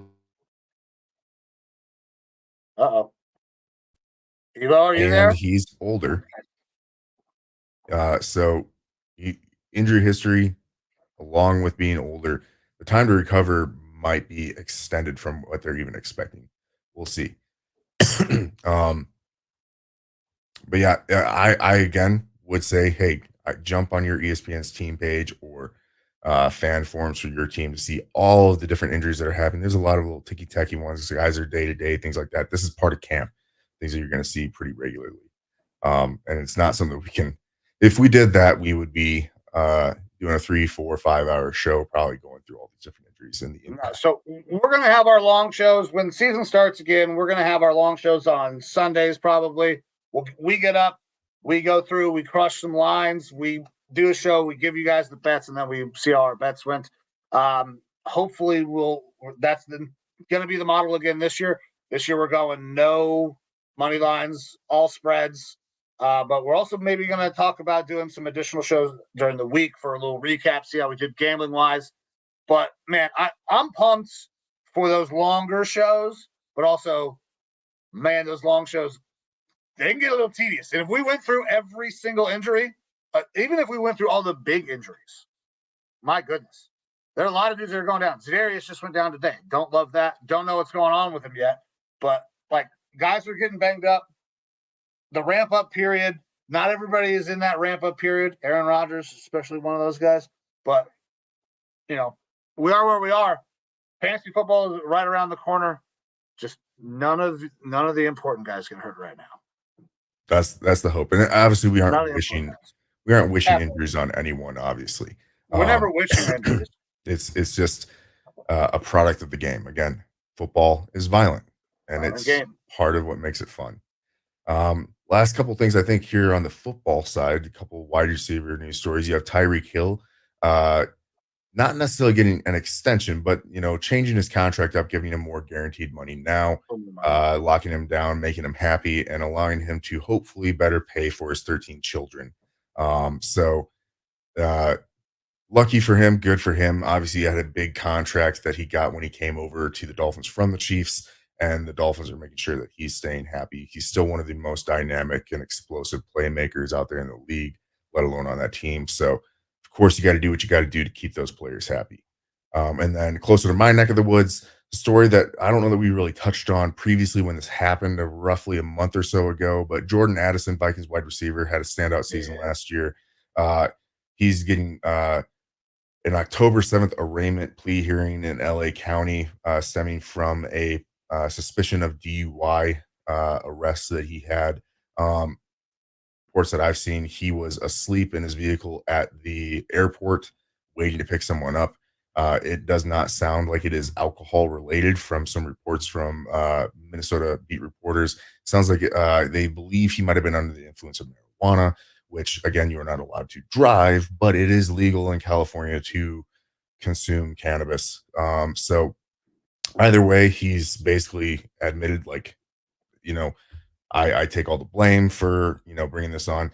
Uh-oh. Are you there? And he's older. So injury history, along with being older, the time to recover might be extended from what they're even expecting. We'll see. But yeah, I again would say, hey, jump on your ESPN's team page or fan forums for your team to see all of the different injuries that are happening. There's a lot of little ticky tacky ones. Guys are day to day, things like that. This is part of camp, things that you're going to see pretty regularly. And it's not something that we can, if we did that, we would be doing a 3, 4, 5 hour show, probably going through all these different injuries and the impact. So we're going to have our long shows when the season starts again. We're going to have our long shows on Sundays probably. We get up, we go through, we crush some lines, we do a show, we give you guys the bets, and then we see how our bets went. Hopefully, that's going to be the model again this year. This year we're going no money lines, all spreads. But we're also maybe going to talk about doing some additional shows during the week for a little recap, see how we did gambling wise. But man, I'm pumped for those longer shows, but also, man, those long shows, they can get a little tedious. And if we went through every single injury, even if we went through all the big injuries, my goodness, there are a lot of dudes that are going down. Zedarius just went down today. Don't love that. Don't know what's going on with him yet. But like guys are getting banged up. The ramp up period, not everybody is in that ramp up period. Aaron Rodgers, especially one of those guys. But you know, we are where we are. Fantasy football is right around the corner. Just none of the important guys get hurt right now. That's the hope, and obviously None of the important guys. we aren't wishing Absolutely. injuries on anyone. Obviously, We're never wishing injuries. it's just a product of the game. Again, football is violent, and Violent it's game. part of what makes it fun. Last couple things I think here on the football side, a couple wide receiver news stories. You have Tyreek Hill, not necessarily getting an extension, but changing his contract up, giving him more guaranteed money now, locking him down, making him happy, and allowing him to hopefully better pay for his 13 children. So lucky for him, good for him. Obviously, he had a big contract that he got when he came over to the Dolphins from the Chiefs, and the Dolphins are making sure that he's staying happy. He's still one of the most dynamic and explosive playmakers out there in the league, let alone on that team. So, of course, you got to do what you got to do to keep those players happy. And then closer to my neck of the woods, a story that I don't know that we really touched on previously when this happened, roughly a month or so ago, but Jordan Addison, Vikings wide receiver, had a standout season last year. He's getting an October 7th arraignment plea hearing in LA County, stemming from a suspicion of DUI arrests that he had. Reports that I've seen, he was asleep in his vehicle at the airport waiting to pick someone up. It does not sound like it is alcohol related from some reports from Minnesota beat reporters. Sounds like they believe he might have been under the influence of marijuana, which again, you are not allowed to drive, but it is legal in California to consume cannabis. So either way, he's basically admitted, like, I take all the blame for, bringing this on.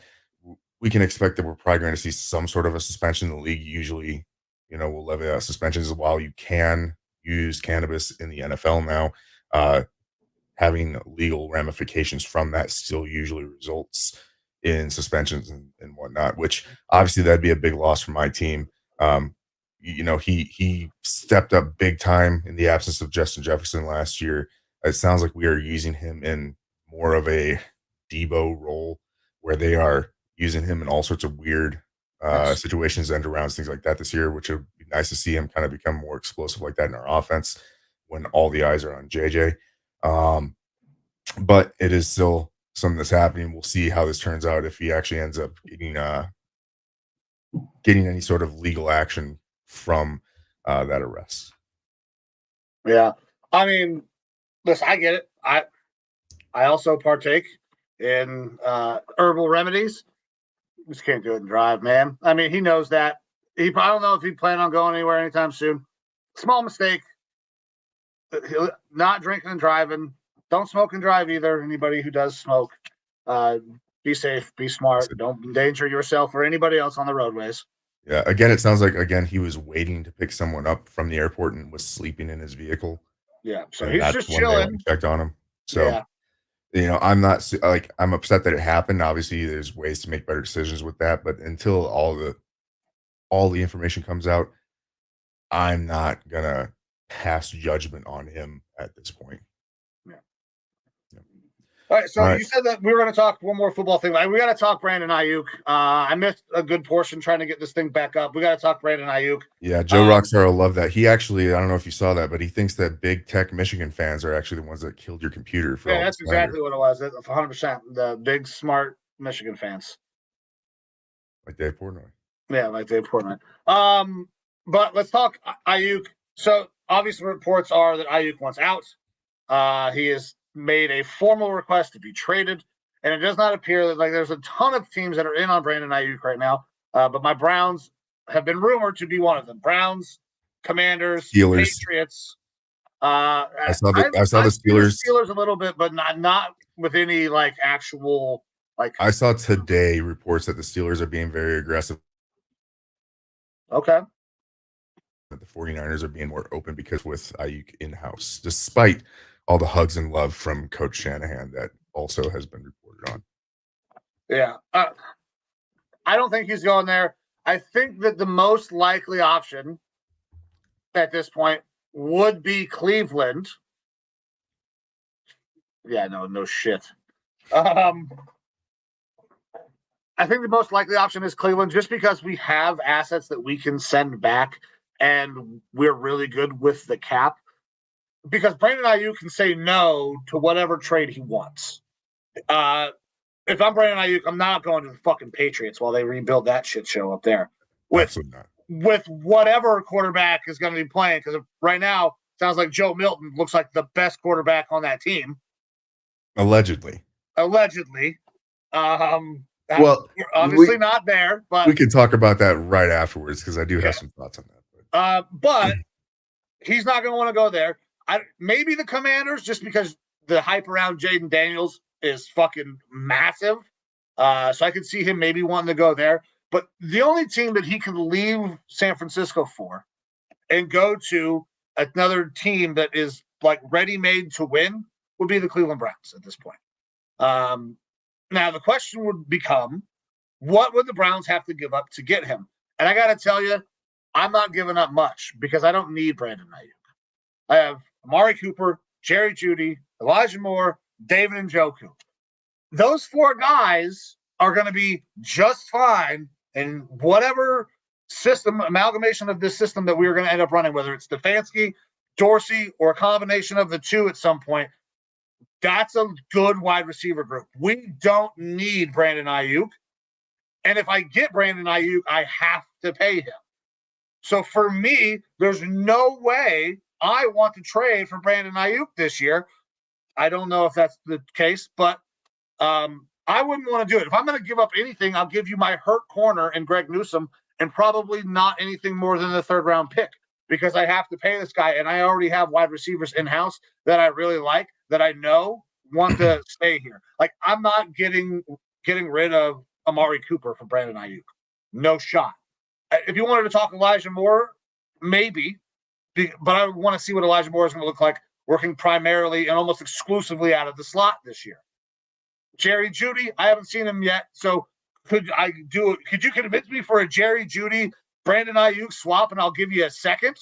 We can expect that we're probably going to see some sort of a suspension. The league usually, will levy suspensions while you can use cannabis in the NFL now. Having legal ramifications from that still usually results in suspensions and whatnot, which obviously that'd be a big loss for my team. He stepped up big time in the absence of Justin Jefferson last year. It sounds like we are using him in more of a Debo role where they are using him in all sorts of weird situations, end arounds, things like that this year, which would be nice to see him kind of become more explosive like that in our offense when all the eyes are on JJ. But it is still something that's happening. We'll see how this turns out if he actually ends up getting any sort of legal action from that arrest. Yeah. I mean, listen, I get it. I also partake in herbal remedies. Just can't do it and drive, man. I mean, he knows that. I don't know if he planned on going anywhere anytime soon. Small mistake. Not drinking and driving. Don't smoke and drive either. Anybody who does smoke, be safe, be smart. Don't endanger yourself or anybody else on the roadways. Yeah. Again, it sounds like he was waiting to pick someone up from the airport and was sleeping in his vehicle. Yeah. So and he's that's just when they went chilling. and checked on him. So, yeah. I'm not I'm upset that it happened. Obviously, there's ways to make better decisions with that, but until all the information comes out, I'm not gonna pass judgment on him at this point. Yeah. All right, so All right. you said that we were going to talk one more football thing. We got to talk Brandon Ayuk. I missed a good portion trying to get this thing back up. We got to talk Brandon Ayuk. Yeah, Joe Rockstar will love that. He actually, I don't know if you saw that, but he thinks that big tech Michigan fans are actually the ones that killed your computer for Yeah, all that's the slander. exactly what it was. 100%. The big, smart Michigan fans. Like Dave Portnoy. Yeah, like Dave Portnoy. But let's talk Ayuk. So obviously reports are that Ayuk wants out. He has made a formal request to be traded, and it does not appear that there's a ton of teams that are in on Brandon Ayuk right now. But my Browns have been rumored to be one of them. Browns, Commanders, Steelers. Patriots. I saw the I've seen the Steelers. Steelers a little bit, but not with any actual I saw today reports that the Steelers are being very aggressive. Okay. That the 49ers are being more open because with Ayuk in-house, despite all the hugs and love from Coach Shanahan that also has been reported on. Yeah. I don't think he's going there. I think that the most likely option at this point would be Cleveland. Yeah, no shit. I think the most likely option is Cleveland just because we have assets that we can send back and we're really good with the cap. Because Brandon Ayuk can say no to whatever trade he wants. If I'm Brandon Ayuk, I'm not going to the fucking Patriots while they rebuild that shit show up there. Absolutely not. With whatever quarterback is going to be playing, because right now, sounds like Joe Milton looks like the best quarterback on that team. Allegedly. Well, we're obviously not there, but we can talk about that right afterwards because I do have some thoughts on that. But he's not going to want to go there. Maybe the Commanders, just because the hype around Jaden Daniels is fucking massive. So I could see him maybe wanting to go there. But the only team that he can leave San Francisco for and go to another team that is ready-made to win would be the Cleveland Browns at this point. Now, the question would become, what would the Browns have to give up to get him? And I got to tell you, I'm not giving up much because I don't need Brandon Ayuk. I have Amari Cooper, Jerry Jeudy, Elijah Moore, David Njoku. Those four guys are going to be just fine in whatever system, amalgamation of this system that we're going to end up running, whether it's Stefanski, Dorsey, or a combination of the two at some point. That's a good wide receiver group. We don't need Brandon Ayuk. And if I get Brandon Ayuk, I have to pay him. So for me, there's no way I want to trade for Brandon Ayuk this year. I don't know if that's the case, but I wouldn't want to do it. If I'm going to give up anything, I'll give you my hurt corner and Greg Newsome and probably not anything more than the third-round pick because I have to pay this guy, and I already have wide receivers in-house that I really like, that I know want to stay here. I'm not getting rid of Amari Cooper for Brandon Ayuk. No shot. If you wanted to talk Elijah Moore, maybe, but I want to see what Elijah Moore is going to look like working primarily and almost exclusively out of the slot this year. Jerry Jeudy, I haven't seen him yet, so could you convince me for a Jerry Jeudy, Brandon Ayuk swap, and I'll give you a second?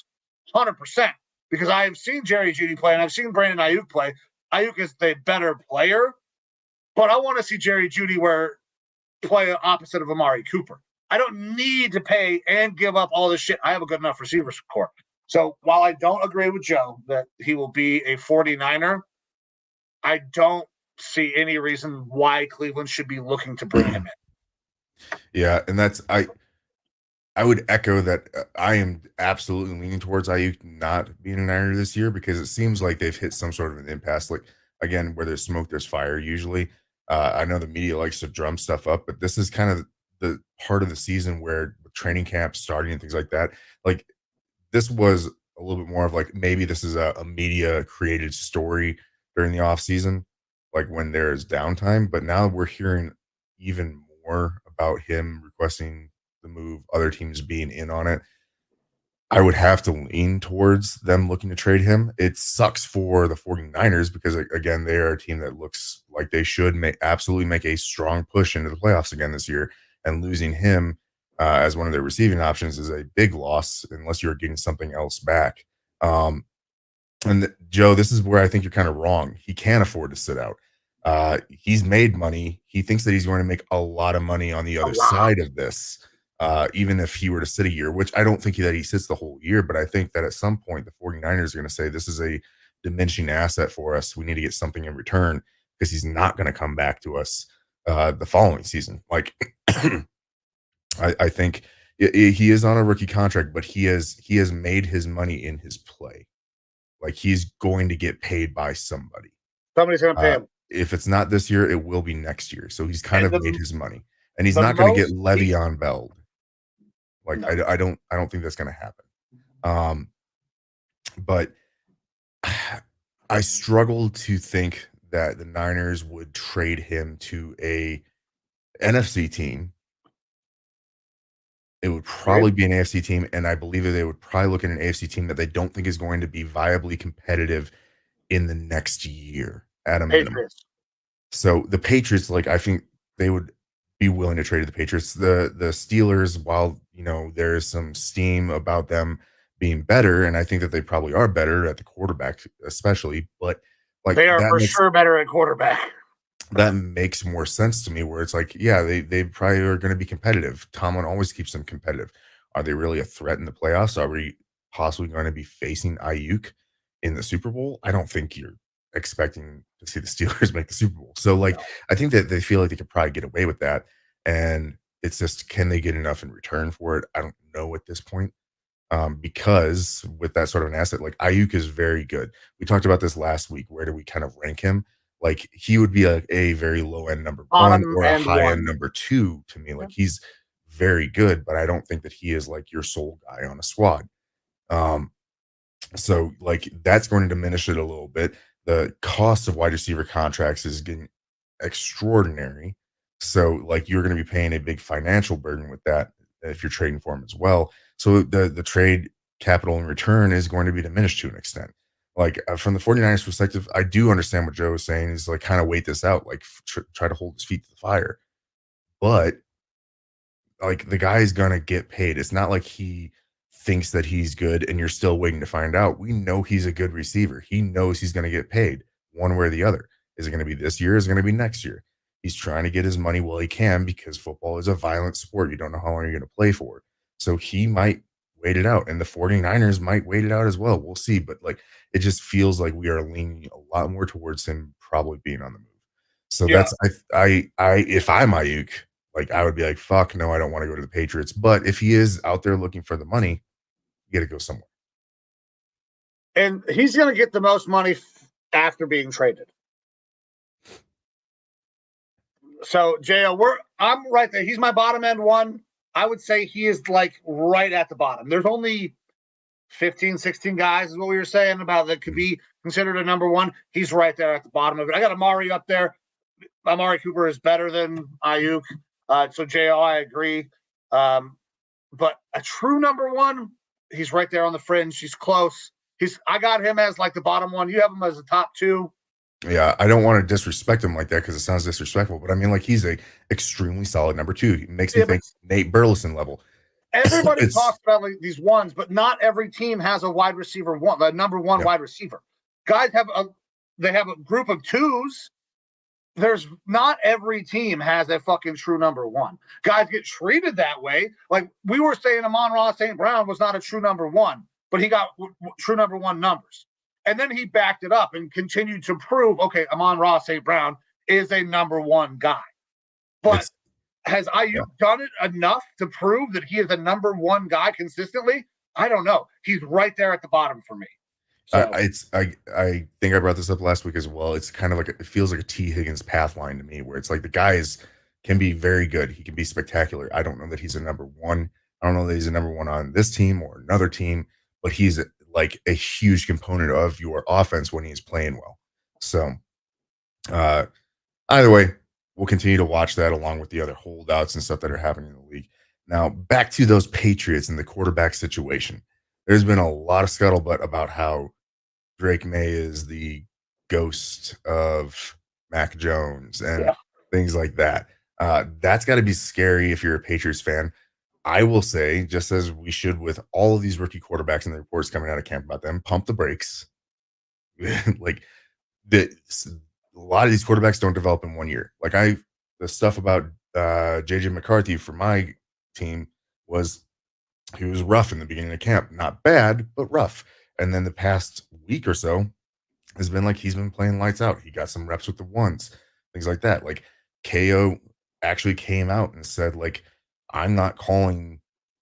100%, because I have seen Jerry Jeudy play, and I've seen Brandon Ayuk play. Ayuk is the better player, but I want to see Jerry Jeudy play opposite of Amari Cooper. I don't need to pay and give up all this shit. I have a good enough receivers corps. So while I don't agree with Joe that he will be a 49er, I don't see any reason why Cleveland should be looking to bring him in. Yeah, and that's I would echo that. I am absolutely leaning towards Ayuk not being an Niner this year because it seems like they've hit some sort of an impasse. Again, where there's smoke, there's fire. Usually, I know the media likes to drum stuff up, but this is kind of the part of the season where training camp starting and things like that. This was a little bit more of maybe this is a media created story during the off season, when there's downtime. But now we're hearing even more about him requesting the move, other teams being in on it. I would have to lean towards them looking to trade him. It sucks for the 49ers because, again, they are a team that looks like they should absolutely make a strong push into the playoffs again this year, and losing him as one of their receiving options is a big loss unless you're getting something else back. And Joe, this is where I think you're kind of wrong. He can't afford to sit out. He's made money. He thinks that he's going to make a lot of money on the A other lot. side of this, even if he were to sit a year, which I don't think that he sits the whole year, but I think that at some point the 49ers are going to say this is a diminishing asset for us. We need to get something in return because he's not going to come back to us the following season. Like I think he is on a rookie contract, but he has made his money in his play. Like he's going to get paid by somebody. Somebody's going to pay him. If it's not this year, it will be next year. So he's kind And of made his money, and he's the not going to get most Le'Veon Bell. Like No. I don't think that's going to happen. But I struggle to think that the Niners would trade him to a NFC team. It would probably be an AFC team, and I believe that they would probably look at an AFC team that they don't think is going to be viably competitive in the next year at a minimum. Patriots. So the Patriots, like I think they would be willing to trade to the Patriots. The Steelers, while there is some steam about them being better, and I think that they probably are better at the quarterback, especially, but like They are for sure better at quarterback. that makes more sense to me where it's like, yeah, they probably are going to be competitive. Tomlin always keeps them competitive. Are they really a threat in the playoffs? Are we possibly going to be facing Ayuk in the Super Bowl? I don't think you're expecting to see the Steelers make the Super Bowl. So like, No. I think that they feel like they could probably get away with that. And it's just, can they get enough in return for it? I don't know at this point. Because with that sort of an asset, like Ayuk is very good. We talked about this last week. Where do we kind of rank him? Like he would be a very low end number one Bottom or a end high one. end number two to me. Like he's very good, but I don't think that he is like your sole guy on a squad. So like that's going to diminish it a little bit. The cost of wide receiver contracts is getting extraordinary. So like you're going to be paying a big financial burden with that if you're trading for him as well. So the trade capital in return is going to be diminished to an extent. Like from the 49ers perspective, I do understand what Joe is saying is like kind of wait this out, like try to hold his feet to the fire. But like the guy is gonna get paid. It's not like he thinks that he's good and you're still waiting to find out. We know he's a good receiver. He knows he's gonna get paid one way or the other. Is it gonna be this year? Is it gonna be next year? He's trying to get his money while he can because football is a violent sport. You don't know how long you're gonna play for. So he might wait it out, and the 49ers might wait it out as well. We'll see. But like it just feels like we are leaning a lot more towards him probably being on the move. So Yeah. that's if I'm Ayuk, like I would be like, fuck no, I don't want to go to the Patriots. But if he is out there looking for the money, you got to go somewhere. And he's going to get the most money after being traded. So, Jo, I'm right there. He's my bottom end one. I would say he is like right at the bottom. There's only 15, 16 guys is what we were saying about that could be considered a number one. He's right there at the bottom of it. I got Amari up there. Amari Cooper is better than Ayuk. So, Jo, I agree. But a true number one, he's right there on the fringe. He's close. I got him as like the bottom one. You have him as the top two. Yeah, I don't want to disrespect him like that because it sounds disrespectful. But I mean, like he's a extremely solid number two. He makes me think Nate Burleson level. Everybody talks about like these ones, but not every team has a wide receiver one, the number one wide receiver. Guys have a group of twos. There's not every team has a fucking true number one. Guys get treated that way. Like we were saying, Amon-Ra St. Brown was not a true number one, but he got true number one numbers. And then he backed it up and continued to prove, okay, Amon-Ra St. Brown is a number one guy. But has Ayuk done it enough to prove that he is a number one guy consistently? I don't know. He's right there at the bottom for me. So. I think I brought this up last week as well. It's kind of like it feels like a T. Higgins path line to me, where it's like the guy can be very good. He can be spectacular. I don't know that he's a number one. I don't know that he's a number one on this team or another team, but he's like a huge component of your offense when he's playing well. So either way, we'll continue to watch that along with the other holdouts and stuff that are happening in the league. Now, back to those Patriots and the quarterback situation. There's been a lot of scuttlebutt about how Drake May is the ghost of Mac Jones and things like that. That's got to be scary if you're a Patriots fan. I will say, just as we should with all of these rookie quarterbacks and the reports coming out of camp about them, pump the brakes. Like lot of these quarterbacks don't develop in 1 year. Like the stuff about JJ McCarthy for my team was he was rough in the beginning of camp, not bad, but rough. And then the past week or so has been like he's been playing lights out. He got some reps with the ones, things like that. Like KO actually came out and said, like, I'm not calling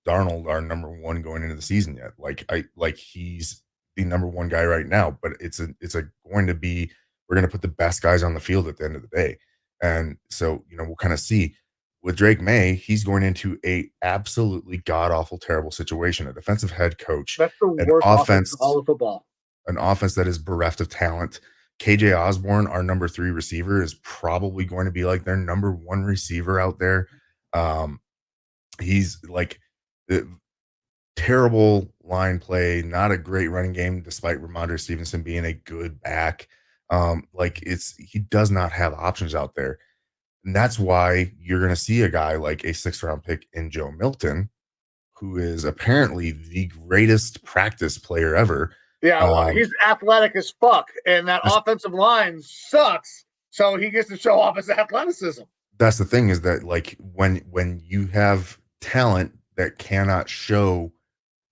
Darnold our number one going into the season yet. Like he's the number one guy right now, but it's a going to be we're gonna put the best guys on the field at the end of the day. And so, we'll kind of see. With Drake May, he's going into a absolutely god awful, terrible situation. A defensive head coach, That's the an worst offense offense, in all of football. an offense that is bereft of talent. KJ Osborne, our number 3 receiver, is probably going to be like their number 1 receiver out there. He's like terrible line play, not a great running game, despite Ramondre Stevenson being a good back. He does not have options out there. And that's why you're going to see a guy like a 6th round pick in Joe Milton, who is apparently the greatest practice player ever. Yeah, well, he's athletic as fuck, and that offensive line sucks. So he gets to show off his athleticism. That's the thing, is that like when you have talent that cannot show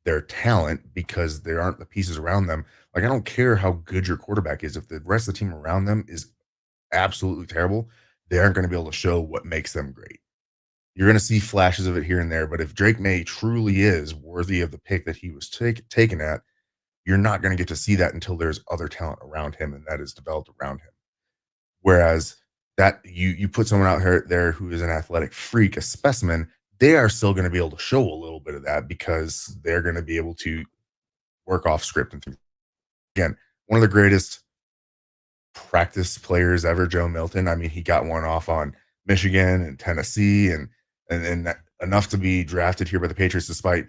their talent because there aren't the pieces around them. Like, I don't care how good your quarterback is. If the rest of the team around them is absolutely terrible, they aren't going to be able to show what makes them great. You're going to see flashes of it here and there, but if Drake May truly is worthy of the pick that he was taken at, you're not going to get to see that until there's other talent around him and that is developed around him. Whereas that you put someone out there who is an athletic freak, a specimen, they are still going to be able to show a little bit of that because they're going to be able to work off script and things. Again, one of the greatest practice players ever, Joe Milton. I mean, he got one off on Michigan and Tennessee and enough to be drafted here by the Patriots, despite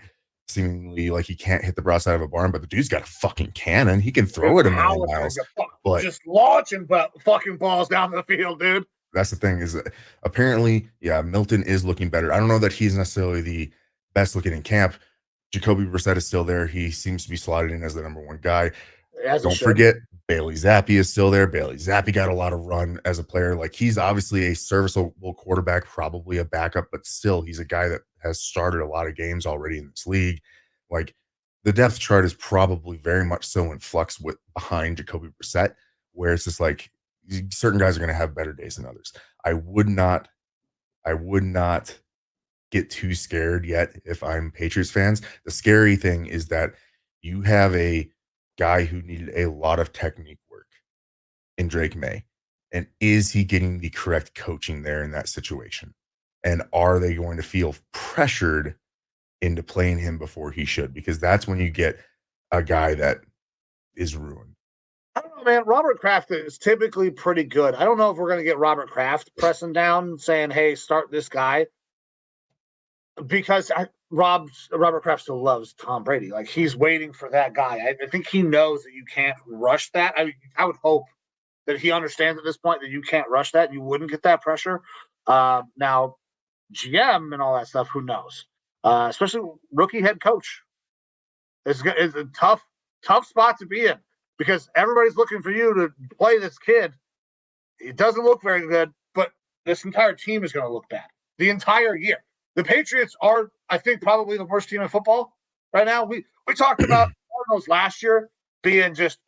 seemingly like he can't hit the broadside of a barn, but the dude's got a fucking cannon. He can throw it a million miles. But just launching fucking balls down the field, dude. That's the thing, is that apparently, Milton is looking better. I don't know that he's necessarily the best looking in camp. Jacoby Brissett is still there. He seems to be slotted in as the number 1 guy. Don't forget, Bailey Zappi is still there. Bailey Zappi got a lot of run as a player. Like, he's obviously a serviceable quarterback, probably a backup, but still, he's a guy that has started a lot of games already in this league. Like, the depth chart is probably very much so in flux behind Jacoby Brissett, where it's just like certain guys are going to have better days than others. I would not get too scared yet if I'm Patriots fans. The scary thing is that you have a guy who needed a lot of technique work in Drake May. And is he getting the correct coaching there in that situation? And are they going to feel pressured into playing him before he should? Because that's when you get a guy that is ruined. I don't know, man. Robert Kraft is typically pretty good. I don't know if we're going to get Robert Kraft pressing down, saying, hey, start this guy. Because Robert Kraft still loves Tom Brady. Like, he's waiting for that guy. I think he knows that you can't rush that. I would hope that he understands at this point that you can't rush that. You wouldn't get that pressure. Now, GM and all that stuff, who knows? Especially rookie head coach. It's a tough spot to be in because everybody's looking for you to play this kid. It doesn't look very good, but this entire team is going to look bad the entire year. The Patriots are, I think, probably the worst team in football right now. We talked about Cardinals last year being just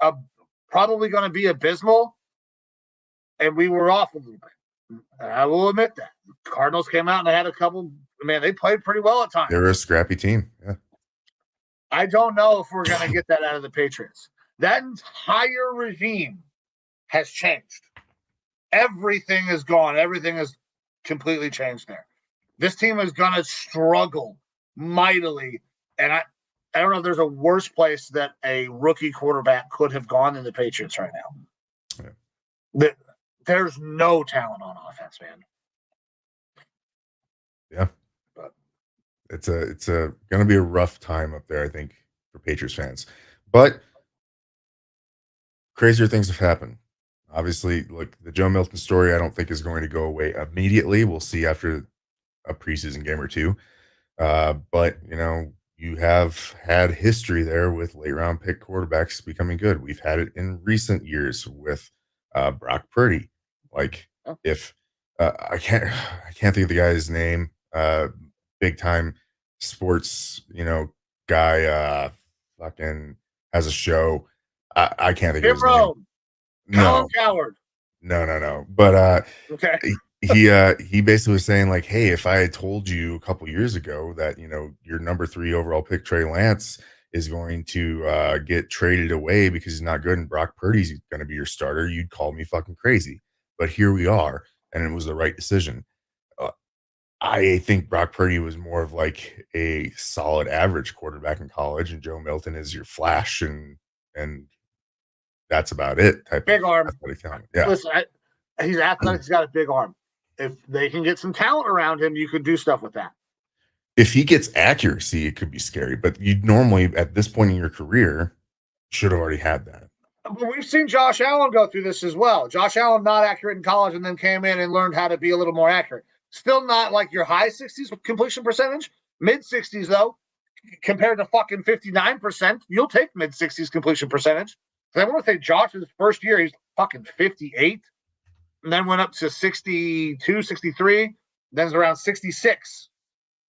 probably going to be abysmal, and we were off a little bit. I will admit that. Cardinals came out and they had a couple. Man, they played pretty well at times. They were a scrappy team. Yeah. I don't know if we're going to get that out of the Patriots. That entire regime has changed. Everything is gone. Everything is completely changed there. This team is going to struggle mightily. And I don't know if there's a worse place that a rookie quarterback could have gone than the Patriots right now. Yeah. There's no talent on offense, man. Yeah. But it's going to be a rough time up there, I think, for Patriots fans. But crazier things have happened. Obviously, look, the Joe Milton story, I don't think is going to go away immediately. We'll see after a preseason game or two. But, you have had history there with late round pick quarterbacks becoming good. We've had it in recent years with Brock Purdy. Like Oh. if I can't think of the guy's name. Big time sports, guy. Fucking has a show. I can't think of Jim his name. Rome, Colin No, Coward. no. But Okay. he basically was saying like, hey, if I had told you a couple years ago that your number 3 overall pick Trey Lance is going to get traded away because he's not good and Brock Purdy's going to be your starter, you'd call me fucking crazy. But here we are, and it was the right decision. Uh, I think Brock Purdy was more of like a solid average quarterback in college, and Joe Milton is your flash, and that's about it type of Big arm. athletic talent. Yeah. Listen, he's athletic. He's got a big arm. If they can get some talent around him, you could do stuff with that. If he gets accuracy, it could be scary, but you normally at this point in your career should have already had that. But we've seen Josh Allen go through this as well. Josh Allen not accurate in college and then came in and learned how to be a little more accurate. Still not like your high 60s completion percentage, mid 60s though, compared to fucking 59%. You'll take mid 60s completion percentage. I want to say Josh's first year, he's fucking 58, and then went up to 62, 63, then it's around 66.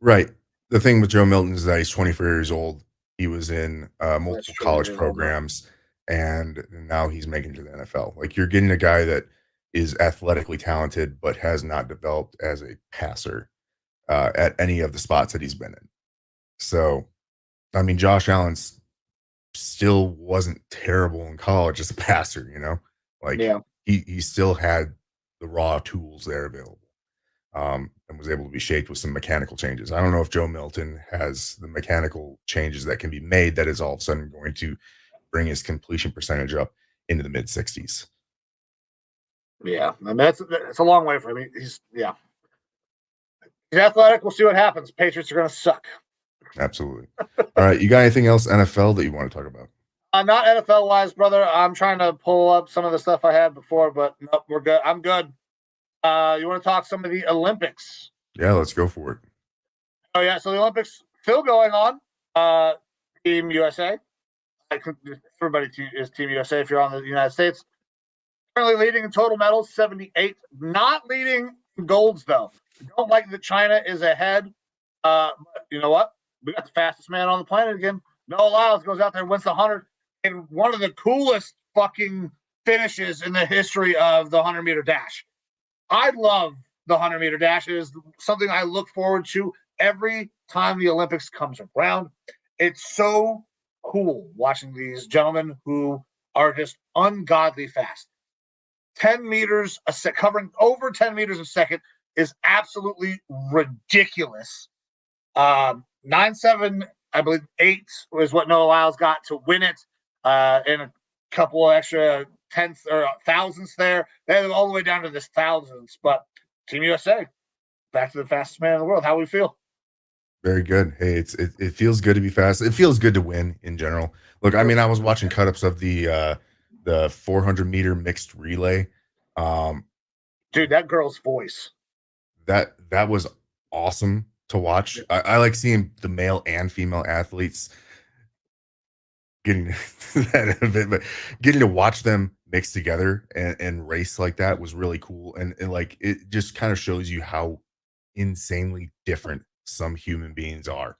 Right. The thing with Joe Milton is that he's 24 years old. He was in multiple true, college he is programs, and now he's making it to the NFL. Like you're getting a guy that is athletically talented, but has not developed as a passer at any of the spots that he's been in. So, I mean, Josh Allen's still wasn't terrible in college as a passer, like Yeah. he still had the raw tools there available. And was able to be shaped with some mechanical changes. I don't know if Joe Milton has the mechanical changes that can be made that is all of a sudden going to bring his completion percentage up into the mid 60s. Yeah. I mean, that's a long way for him. He's athletic. We'll see what happens. Patriots are going to suck. Absolutely. All right. You got anything else NFL that you want to talk about? Not NFL wise, brother. I'm trying to pull up some of the stuff I had before, but nope, we're good. I'm good. You want to talk some of the Olympics? Yeah, let's go for it. Oh yeah, so the Olympics still going on. Team USA. Everybody is Team USA if you're on the United States. Currently leading in total medals, 78. Not leading in golds though. I don't like that China is ahead. But you know what? We got the fastest man on the planet again. Noah Lyles goes out there and wins the 100 in one of the coolest fucking finishes in the history of the 100-meter dash. I love the 100-meter dash. It is something I look forward to every time the Olympics comes around. It's so cool watching these gentlemen who are just ungodly fast. 10 meters a second, covering over 10 meters a second is absolutely ridiculous. 9.7, I believe 8 was what Noah Lyles got to win it. And a couple of extra tenths or thousandths there. They're all the way down to this thousands. But Team USA, back to the fastest man in the world. How we feel? Very good. Hey, it feels good to be fast. It feels good to win in general. Look, I mean, I was watching cut-ups of the 400-meter mixed relay. Dude, that girl's voice. That was awesome to watch. I like seeing the male and female athletes getting that a bit, but getting to watch them mix together and race like that was really cool. And like it just kind of shows you how insanely different some human beings are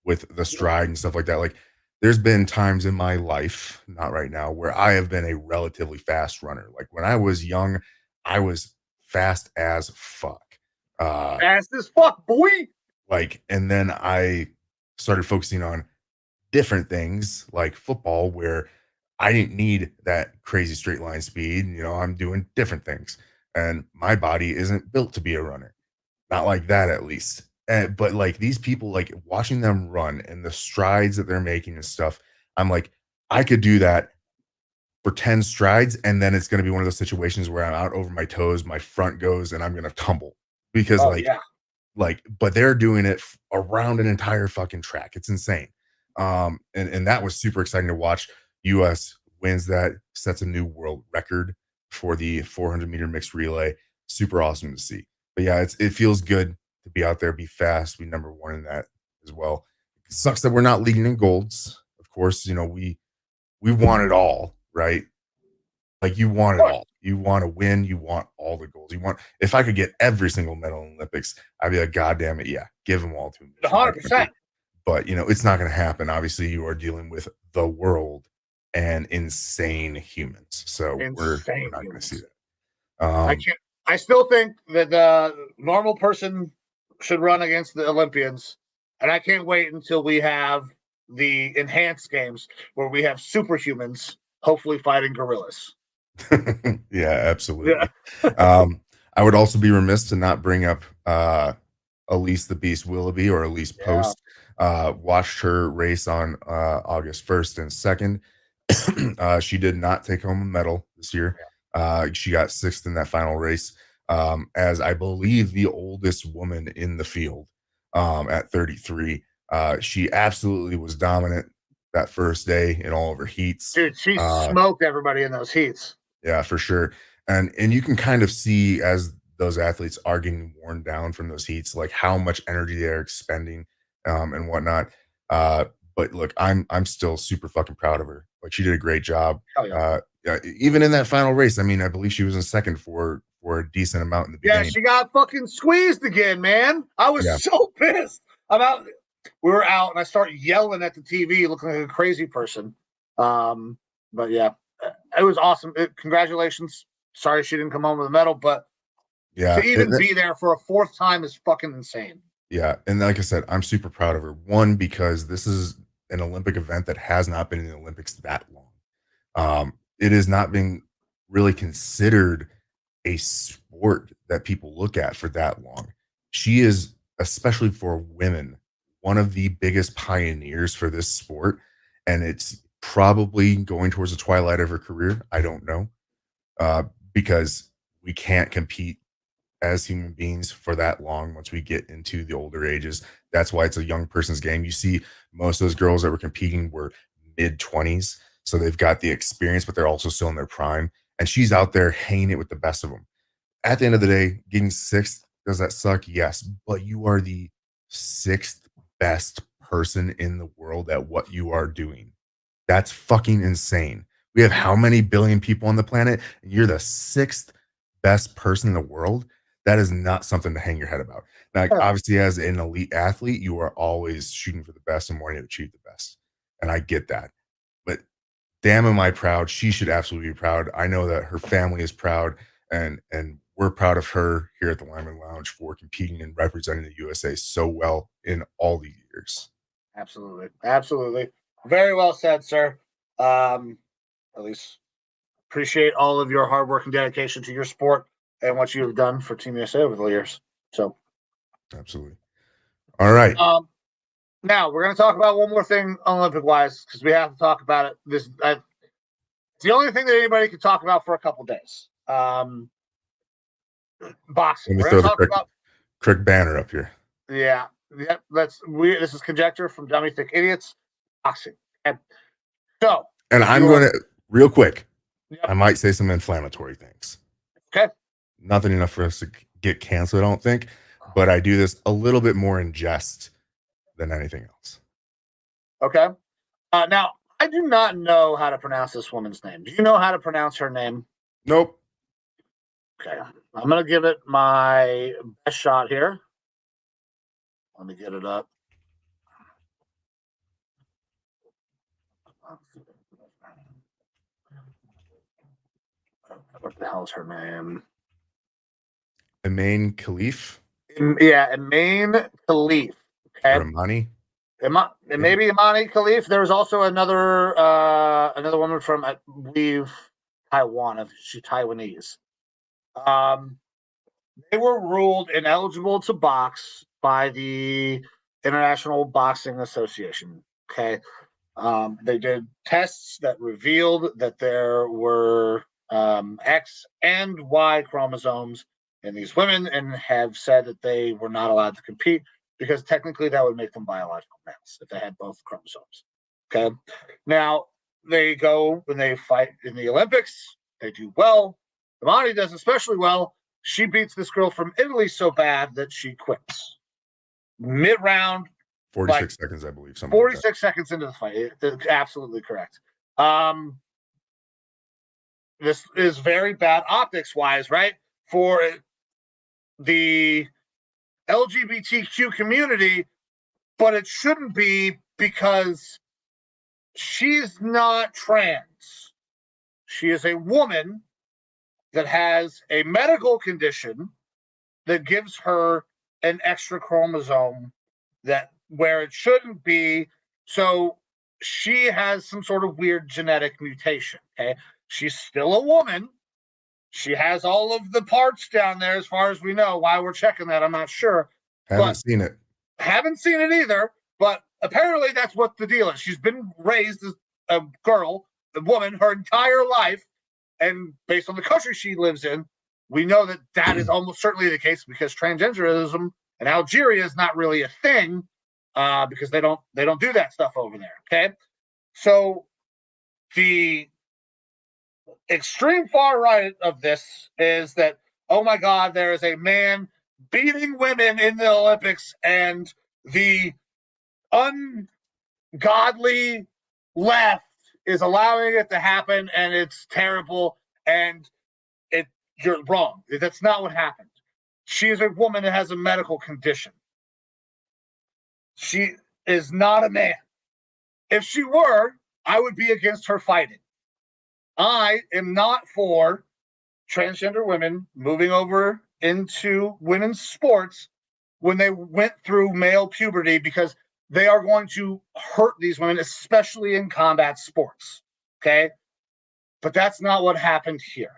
with the stride and stuff like that. Like there's been times in my life, not right now, where I have been a relatively fast runner. Like when I was young, I was fast as fuck. Fast as fuck, boy. Like, and then I started focusing on different things like football where I didn't need that crazy straight line speed. I'm doing different things. And my body isn't built to be a runner. Not like that, at least. But like these people, like watching them run and the strides that they're making and stuff, I'm like, I could do that for 10 strides. And then it's going to be one of those situations where I'm out over my toes, my front goes, and I'm going to tumble because but they're doing it around an entire fucking track. It's insane. And that was super exciting to watch. US wins that, sets a new world record for the 400-meter mixed relay. Super awesome to see. But yeah, it feels good to be out there, be fast, be number one in that as well. It sucks that we're not leading in golds. Of course, we want it all, right? Like, you want it all. You want to win. You want all the goals. If I could get every single medal in the Olympics, I'd be like, God damn it. Yeah, give them all to me. 100%. But, it's not going to happen. Obviously, you are dealing with the world and insane humans. So we're Insane not going to see humans. that. I still think that the normal person should run against the Olympians, and I can't wait until we have the enhanced games where we have superhumans hopefully fighting gorillas. Yeah, Yeah. absolutely. I would also be remiss to not bring up Elise the Beast Willoughby, or Elise Yeah. Post. Watched her race on August 1st and 2nd. She did not take home a medal this year. She got 6th in that final race, as I believe the oldest woman in the field, at 33. She absolutely was dominant that first day in all of her heats. Dude, she Uh, smoked everybody in those heats. yeah, for sure. And you can kind of see, as those athletes are getting worn down from those heats, like how much energy they're expending, and whatnot. Uh, but look, I'm still super fucking proud of her. Like, she did a great job. Hell yeah. Yeah, even in that final race, I mean, I believe she was in second for a decent amount in the Yeah, beginning. she got fucking squeezed again, man. I was Yeah. so pissed about. We were out, and I started yelling at the TV, looking like a crazy person. But yeah, it was awesome. Congratulations. Sorry she didn't come home with a medal, but Yeah. to even be there for a fourth time is fucking insane. Yeah, and like I said, I'm super proud of her. One, because this is an Olympic event that has not been in the Olympics that long. It has not been really considered a sport that people look at for that long. She is, especially for women, one of the biggest pioneers for this sport, and it's probably going towards the twilight of her career. I don't know, uh, because we can't compete as human beings for that long once we get into the older ages. That's why it's a young person's game. You see, most of those girls that were competing were mid 20s. So they've got the experience, but they're also still in their prime. And she's out there hanging it with the best of them. At the end of the day, getting sixth, does that suck? Yes. But you are the sixth best person in the world at what you are doing. That's fucking insane. We have how many billion people on the planet? And you're the sixth best person in the world. That is not something to hang your head about. Now, like, obviously, as an elite athlete, you are always shooting for the best and wanting to achieve the best. And I get that. But damn, am I proud. She should absolutely be proud. I know that her family is proud, and we're proud of her here at the Lineman Lounge for competing and representing the USA so well in all these years. Absolutely. Absolutely. Very well said, sir. At least appreciate all of your hard work and dedication to your sport and what you have done for Team USA over the years. So, Absolutely. All right. now we're going to talk about one more thing Olympic wise because we have to talk about it. It's the only thing that anybody can talk about for a couple days. Boxing. Let me We're going throw to the talk about quick banner up here. yeah. This is conjecture from Dummy Thick Idiots. Boxing. And so, And I'm going to, real quick, yep. I might say some inflammatory things. Okay. Nothing enough for us to get canceled, I don't think. But I do this a little bit more in jest than anything else. Okay. Now, I do not know how to pronounce this woman's name. Do you know how to pronounce her name? Nope. Okay. I'm going to give it my best shot here. Let me get it up. What the hell's her name? Emain Khalif? Yeah, Emain Khalif. Okay. Or Imani? Maybe Imani Khalif. There was also another woman from, I believe, Taiwan. She's Taiwanese. They were ruled ineligible to box by the International Boxing Association. Okay. They did tests that revealed that there were X and Y chromosomes in these women, and have said that they were not allowed to compete because technically that would make them biological males if they had both chromosomes. Okay. Now they go when they fight in the Olympics, they do well. Imani does especially well. She beats this girl from Italy so bad that she quits mid round. 46 seconds, I believe. 46 seconds into the fight. It's absolutely correct. this is very bad optics wise, right? For the LGBTQ community, but it shouldn't be because she's not trans. She is a woman that has a medical condition that gives her an extra chromosome that where it shouldn't be. So she has some sort of weird genetic mutation. Okay. She's still a woman. She has all of the parts down there, as far as we know. Why we're checking that, I'm not sure. Haven't But seen it. haven't seen it either. But apparently, that's what the deal is. She's been raised as a girl, a woman, her entire life. And based on the country she lives in, we know that that is almost certainly the case because transgenderism in Algeria is not really a thing because they don't do that stuff over there. Okay, so the extreme far right of this is that, oh my God, there is a man beating women in the Olympics, and the ungodly left is allowing it to happen, and it's terrible. And you're wrong. That's not what happened. She is a woman that has a medical condition. She is not a man. If she were, I would be against her fighting. I am not for transgender women moving over into women's sports when they went through male puberty because they are going to hurt these women, especially in combat sports. Okay? But that's not what happened here.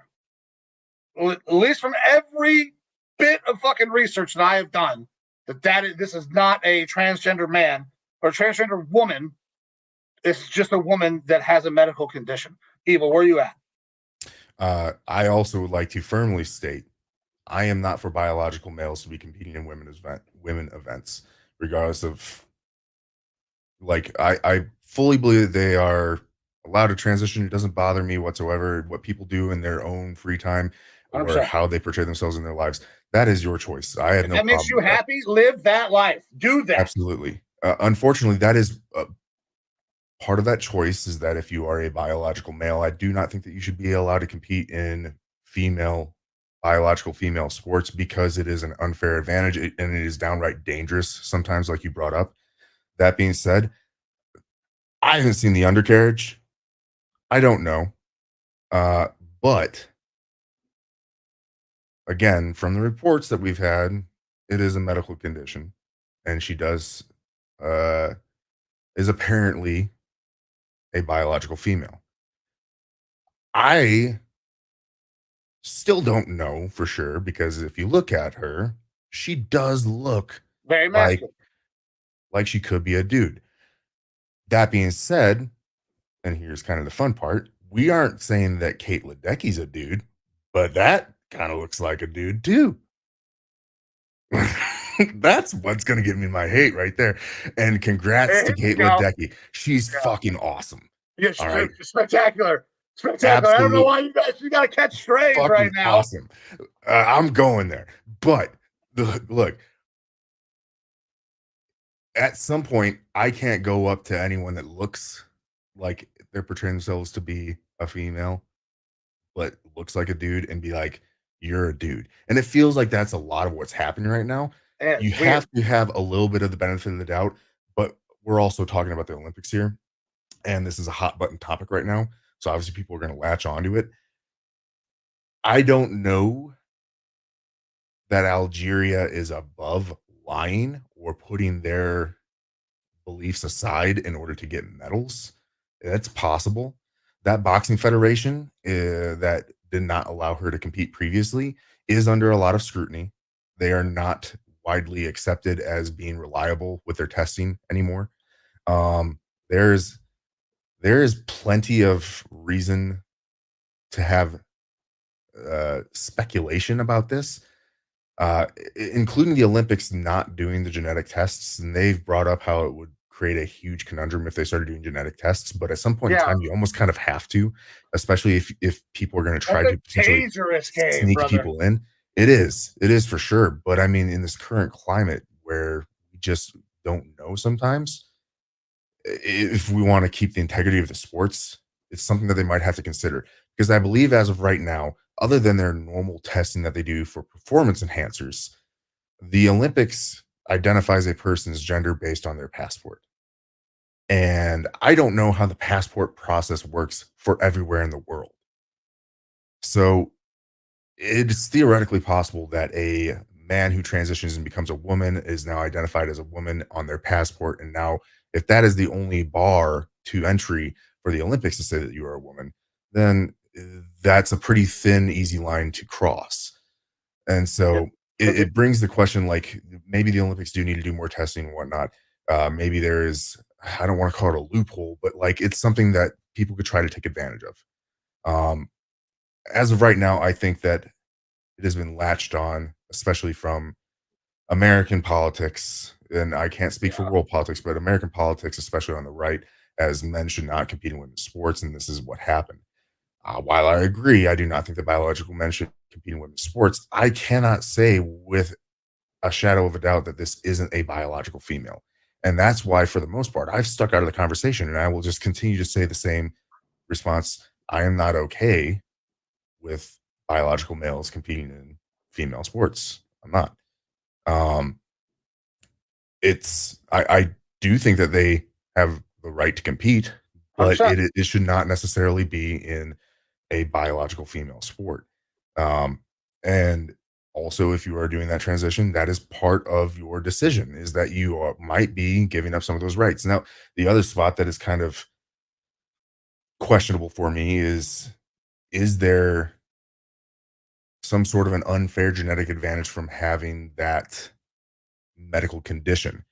At least from every bit of fucking research that I have done, this is not a transgender man or a transgender woman. It's just a woman that has a medical condition. Evil, where are you at? I also would like to firmly state I am not for biological males to be competing in women events, regardless of like I fully believe that they are allowed to transition. It doesn't bother me whatsoever what people do in their own free time or 100%. how they portray themselves in their lives. That is your choice. I have If no that makes problem you with that. happy, live that life. Do that. Absolutely. Unfortunately, that is part of that choice is that if you are a biological male, I do not think that you should be allowed to compete in biological female sports because it is an unfair advantage and it is downright dangerous sometimes, like you brought up. That being said, I haven't seen the undercarriage. I don't know. But again, from the reports that we've had, it is a medical condition. And she is apparently a biological female. I still don't know for sure because if you look at her, she does look Very like masculine. she could be a dude. That being said, and here's kind of the fun part, we aren't saying that Kate Ledecky's a dude, but that kind of looks like a dude too. That's what's gonna give me my hate right there. And congrats to Kate Ledecky. She's fucking awesome. Yeah, All right. spectacular. Spectacular. I don't know Absolute why you got to catch strays right fucking now. awesome. I'm going there. But look, at some point, I can't go up to anyone that looks like they're portraying themselves to be a female, but looks like a dude and be like, you're a dude. And it feels like that's a lot of what's happening right now. Yeah, You it's weird. have to have a little bit of the benefit of the doubt, but we're also talking about the Olympics here. And this is a hot button topic right now. So obviously people are going to latch onto it. I don't know that Algeria is above lying or putting their beliefs aside in order to get medals. That's possible. That boxing federation that did not allow her to compete previously is under a lot of scrutiny. They are not widely accepted as being reliable with their testing anymore. Um, there's there is plenty of reason to have speculation about this, including the Olympics not doing the genetic tests. And they've brought up how it would create a huge conundrum if they started doing genetic tests. But at some point in Yeah. time, you almost kind of have to, especially if people are going to try That's to a potentially dangerous game, sneak brother. people in. It is for sure. But I mean, in this current climate where we just don't know sometimes, if we want to keep the integrity of the sports, it's something that they might have to consider Because I believe as of right now, other than their normal testing that they do for performance enhancers, the Olympics identifies a person's gender based on their passport. And I don't know how the passport process works for everywhere in the world. So it's theoretically possible that a man who transitions and becomes a woman is now identified as a woman on their passport. And now, if that is the only bar to entry for the Olympics to say that you are a woman, then that's a pretty thin, easy line to cross. And Yeah. so it brings the question like maybe the Olympics do need to do more testing and whatnot. Maybe there is, I don't want to call it a loophole, but like it's something that people could try to take advantage of. Um, as of right now, I think that it has been latched on, especially from American politics. And I can't speak for Yeah. world politics, but American politics, especially on the right, as men should not compete in women's sports. And this is what happened. While I agree, I do not think that biological men should compete in women's sports. I cannot say with a shadow of a doubt that this isn't a biological female. And that's why, for the most part, I've stuck out of the conversation and I will just continue to say the same response. I am not okay with biological males competing in female sports. I'm not. Um, I do think that they have the right to compete, but 100%. it should not necessarily be in a biological female sport. Um, and also, if you are doing that transition, that is part of your decision, is that you might be giving up some of those rights. Now, the other spot that is kind of questionable for me is there some sort of an unfair genetic advantage from having that medical condition?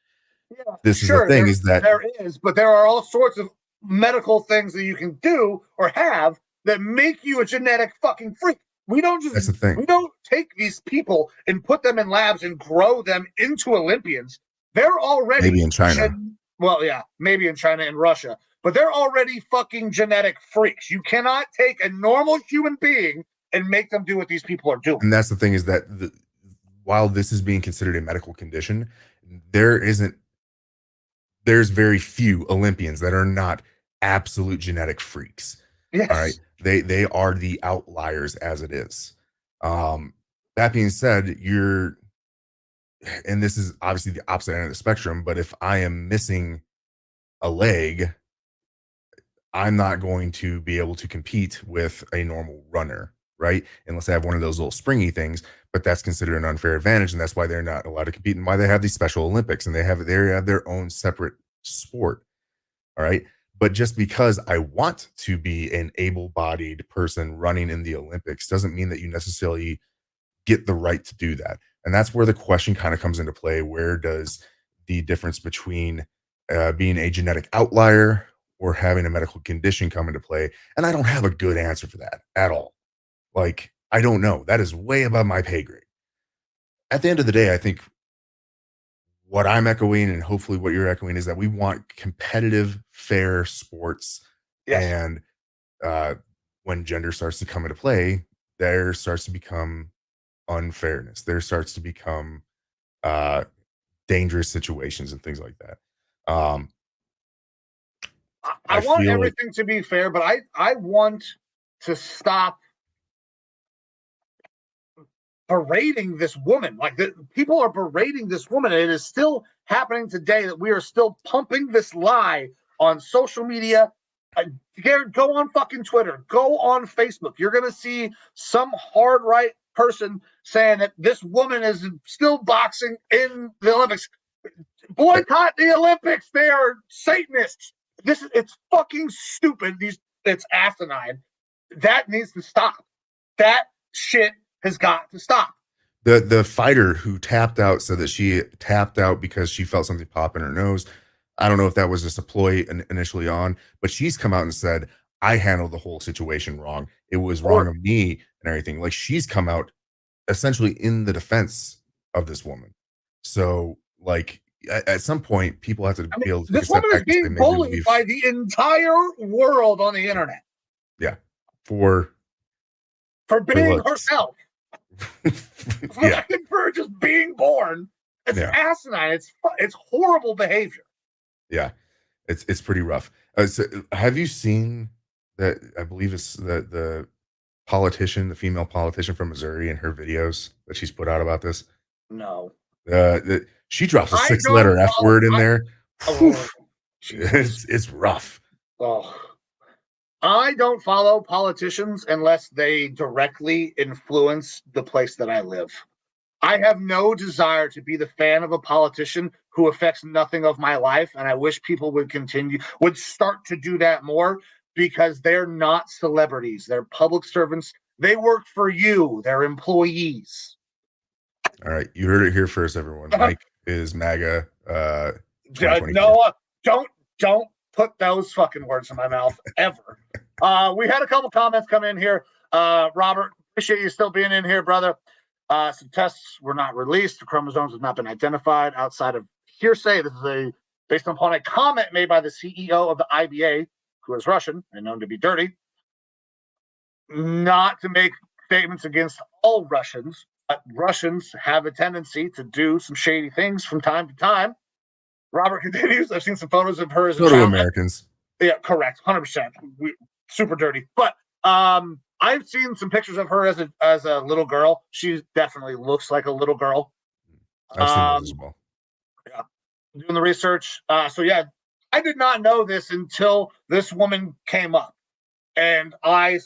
Yeah, This is the sure. thing is that There is, but there are all sorts of medical things that you can do or have that make you a genetic fucking freak. We don't just that's the thing. we don't take these people and put them in labs and grow them into Olympians. They're already Maybe in China. well, yeah, maybe in China and Russia, but they're already fucking genetic freaks. You cannot take a normal human being and make them do what these people are doing. And that's the thing is that while this is being considered a medical condition, there isn't there's very few Olympians that are not absolute genetic freaks. All right. Yes. They are the outliers as it is. Um, that being said, and this is obviously the opposite end of the spectrum, but if I am missing a leg, I'm not going to be able to compete with a normal runner, right? Unless I have one of those little springy things, but that's considered an unfair advantage, and that's why they're not allowed to compete, and why they have these special Olympics, and they have their own separate sport. All right. But just because I want to be an able bodied person running in the Olympics doesn't mean that you necessarily get the right to do that. And that's where the question kind of comes into play. Where does the difference between being a genetic outlier or having a medical condition come into play? And I don't have a good answer for that at all. Like, I don't know. That is way above my pay grade. At the end of the day, I think what I'm echoing and hopefully what you're echoing is that we want competitive, fair sports. Yes. And uh, when gender starts to come into play, there starts to become unfairness. There starts to become uh, dangerous situations and things like that. I I want feel like everything to be fair, but I want to stop berating this woman. Like people are berating this woman, and it is still happening today. That we are still pumping this lie on social media. Garrett, go on fucking Twitter, go on Facebook. You're gonna see some hard right person saying that this woman is still boxing in the Olympics. Boycott the Olympics. They are Satanists. It's fucking stupid. It's asinine. That needs to stop. That shit has got to stop. the fighter who tapped out said that she tapped out because she felt something pop in her nose. I don't know if that was just a ploy initially on, but she's come out and said, I handled the whole situation wrong. It was wrong Or of me and everything. Like, she's come out essentially in the defense of this woman. So, like, at some point, people have to I be mean, able to take a this step woman is back and say, being maybe bullied we've, by the entire world on the internet yeah, for for her being looks. herself. Yeah, For just being born. It's yeah, asinine. It's horrible behavior. yeah. It's pretty rough. So have you seen that? I believe it's the politician, the female politician from Missouri, and her videos that she's put out about this? No. She drops a I don't six-letter F follow. word in there. Whew. Oh, Jesus. It's rough. Oh. I don't follow politicians unless they directly influence the place that I live. I have no desire to be the fan of a politician who affects nothing of my life. And I wish people would start to do that more because they're not celebrities. They're public servants. They work for you. They're employees. All right. You heard it here first, everyone. Mike is MAGA 2024. No, don't put those fucking words in my mouth ever. We had a couple comments come in here. Robert, appreciate you still being in here, brother. Some tests were not released. The chromosomes have not been identified outside of hearsay. This is based upon a comment made by the CEO of the IBA, who is Russian and known to be dirty. Not to make statements against all Russians, but Russians have a tendency to do some shady things from time to time. Robert continues. I've seen some photos of her as a So do child. Americans. Yeah, correct, 100%. Super dirty, but I've seen some pictures of her as a little girl. She definitely looks like a little girl. I've seen those as well. Yeah, doing the research. So yeah, I did not know this until this woman came up, and I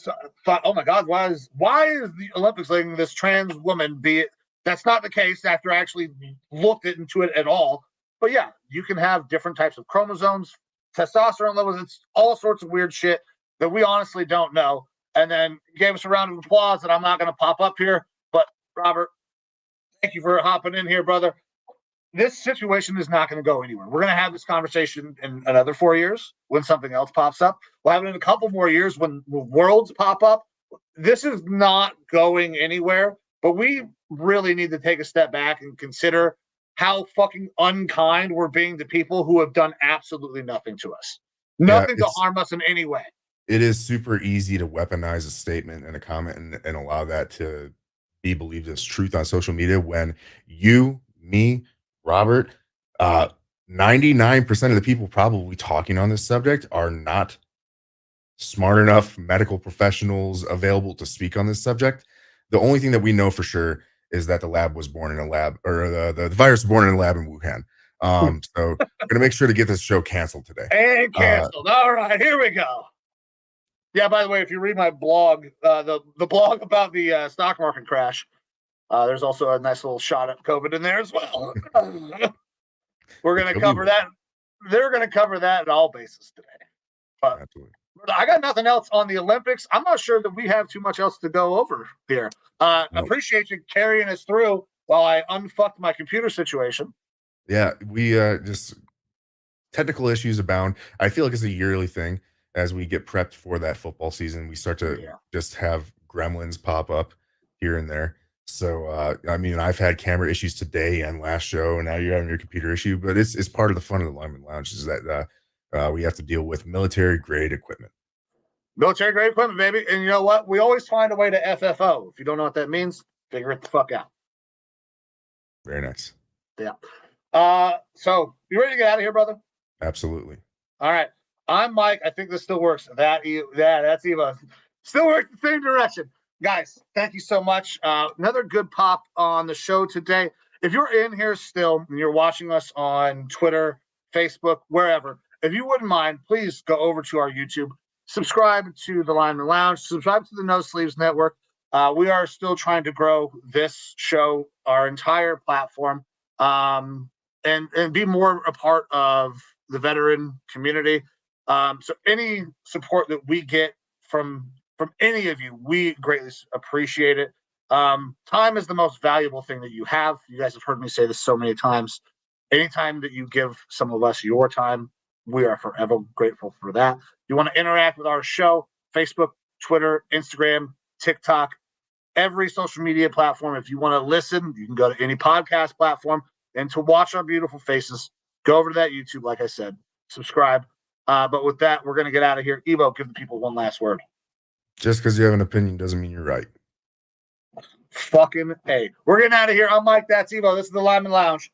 thought, oh my God, why is the Olympics letting this trans woman be it? That's not the case after I actually looked into it at all. But yeah, you can have different types of chromosomes, testosterone levels. It's all sorts of weird shit that we honestly don't know. And then gave us a round of applause that I'm not going to pop up here. But Robert, thank you for hopping in here, brother. This situation is not going to go anywhere. We're going to have this conversation in another 4 years when something else pops up. We'll have it in a couple more years when worlds pop up. This is not going anywhere, but we really need to take a step back and consider how fucking unkind we're being to people who have done absolutely nothing to us. Nothing to harm us in any way. It is super easy to weaponize a statement and a comment and allow that to be believed as truth on social media when you, me, Robert, 99% of the people probably talking on this subject are not smart enough medical professionals available to speak on this subject. The only thing that we know for sure is that the lab was born in a lab, or the virus was born in a lab in Wuhan. So we're gonna make sure to get this show canceled today. And canceled. All right, here we go. Yeah, by the way, if you read my blog, the blog about the stock market crash, there's also a nice little shot at COVID in there as well. We're going to cover that. They're going to cover that at all bases today. But absolutely. I got nothing else on the Olympics. I'm not sure that we have too much else to go over here. Nope. Appreciate you carrying us through while I unfucked my computer situation. Yeah, we just technical issues abound. I feel like it's a yearly thing. As we get prepped for that football season, we start to just have gremlins pop up here and there. So, I mean, I've had camera issues today and last show, and now you're having your computer issue, but it's part of the fun of the Lineman Lounge is that we have to deal with military grade equipment. Military grade equipment, baby. And you know what? We always find a way to FFO. If you don't know what that means, figure it the fuck out. Very nice. Yeah. So you ready to get out of here, brother? Absolutely. All right. I'm Mike. I think this still works. That's Eva. Still works the same direction. Guys, thank you so much. Another good pop on the show today. If you're in here still and you're watching us on Twitter, Facebook, wherever, if you wouldn't mind, please go over to our YouTube, subscribe to the Lineman Lounge, subscribe to the No Sleeves Network. We are still trying to grow this show, our entire platform, and be more a part of the veteran community. So any support that we get from any of you, we greatly appreciate it. Time is the most valuable thing that you have. You guys have heard me say this so many times. Anytime that you give some of us your time, we are forever grateful for that. You want to interact with our show, Facebook, Twitter, Instagram, TikTok, every social media platform. If you want to listen, you can go to any podcast platform. And to watch our beautiful faces, go over to that YouTube, like I said, subscribe. But with that, we're going to get out of here. Evo, give the people one last word. Just because you have an opinion doesn't mean you're right. Fucking A. We're getting out of here. I'm Mike. That's Evo. This is the Lineman Lounge.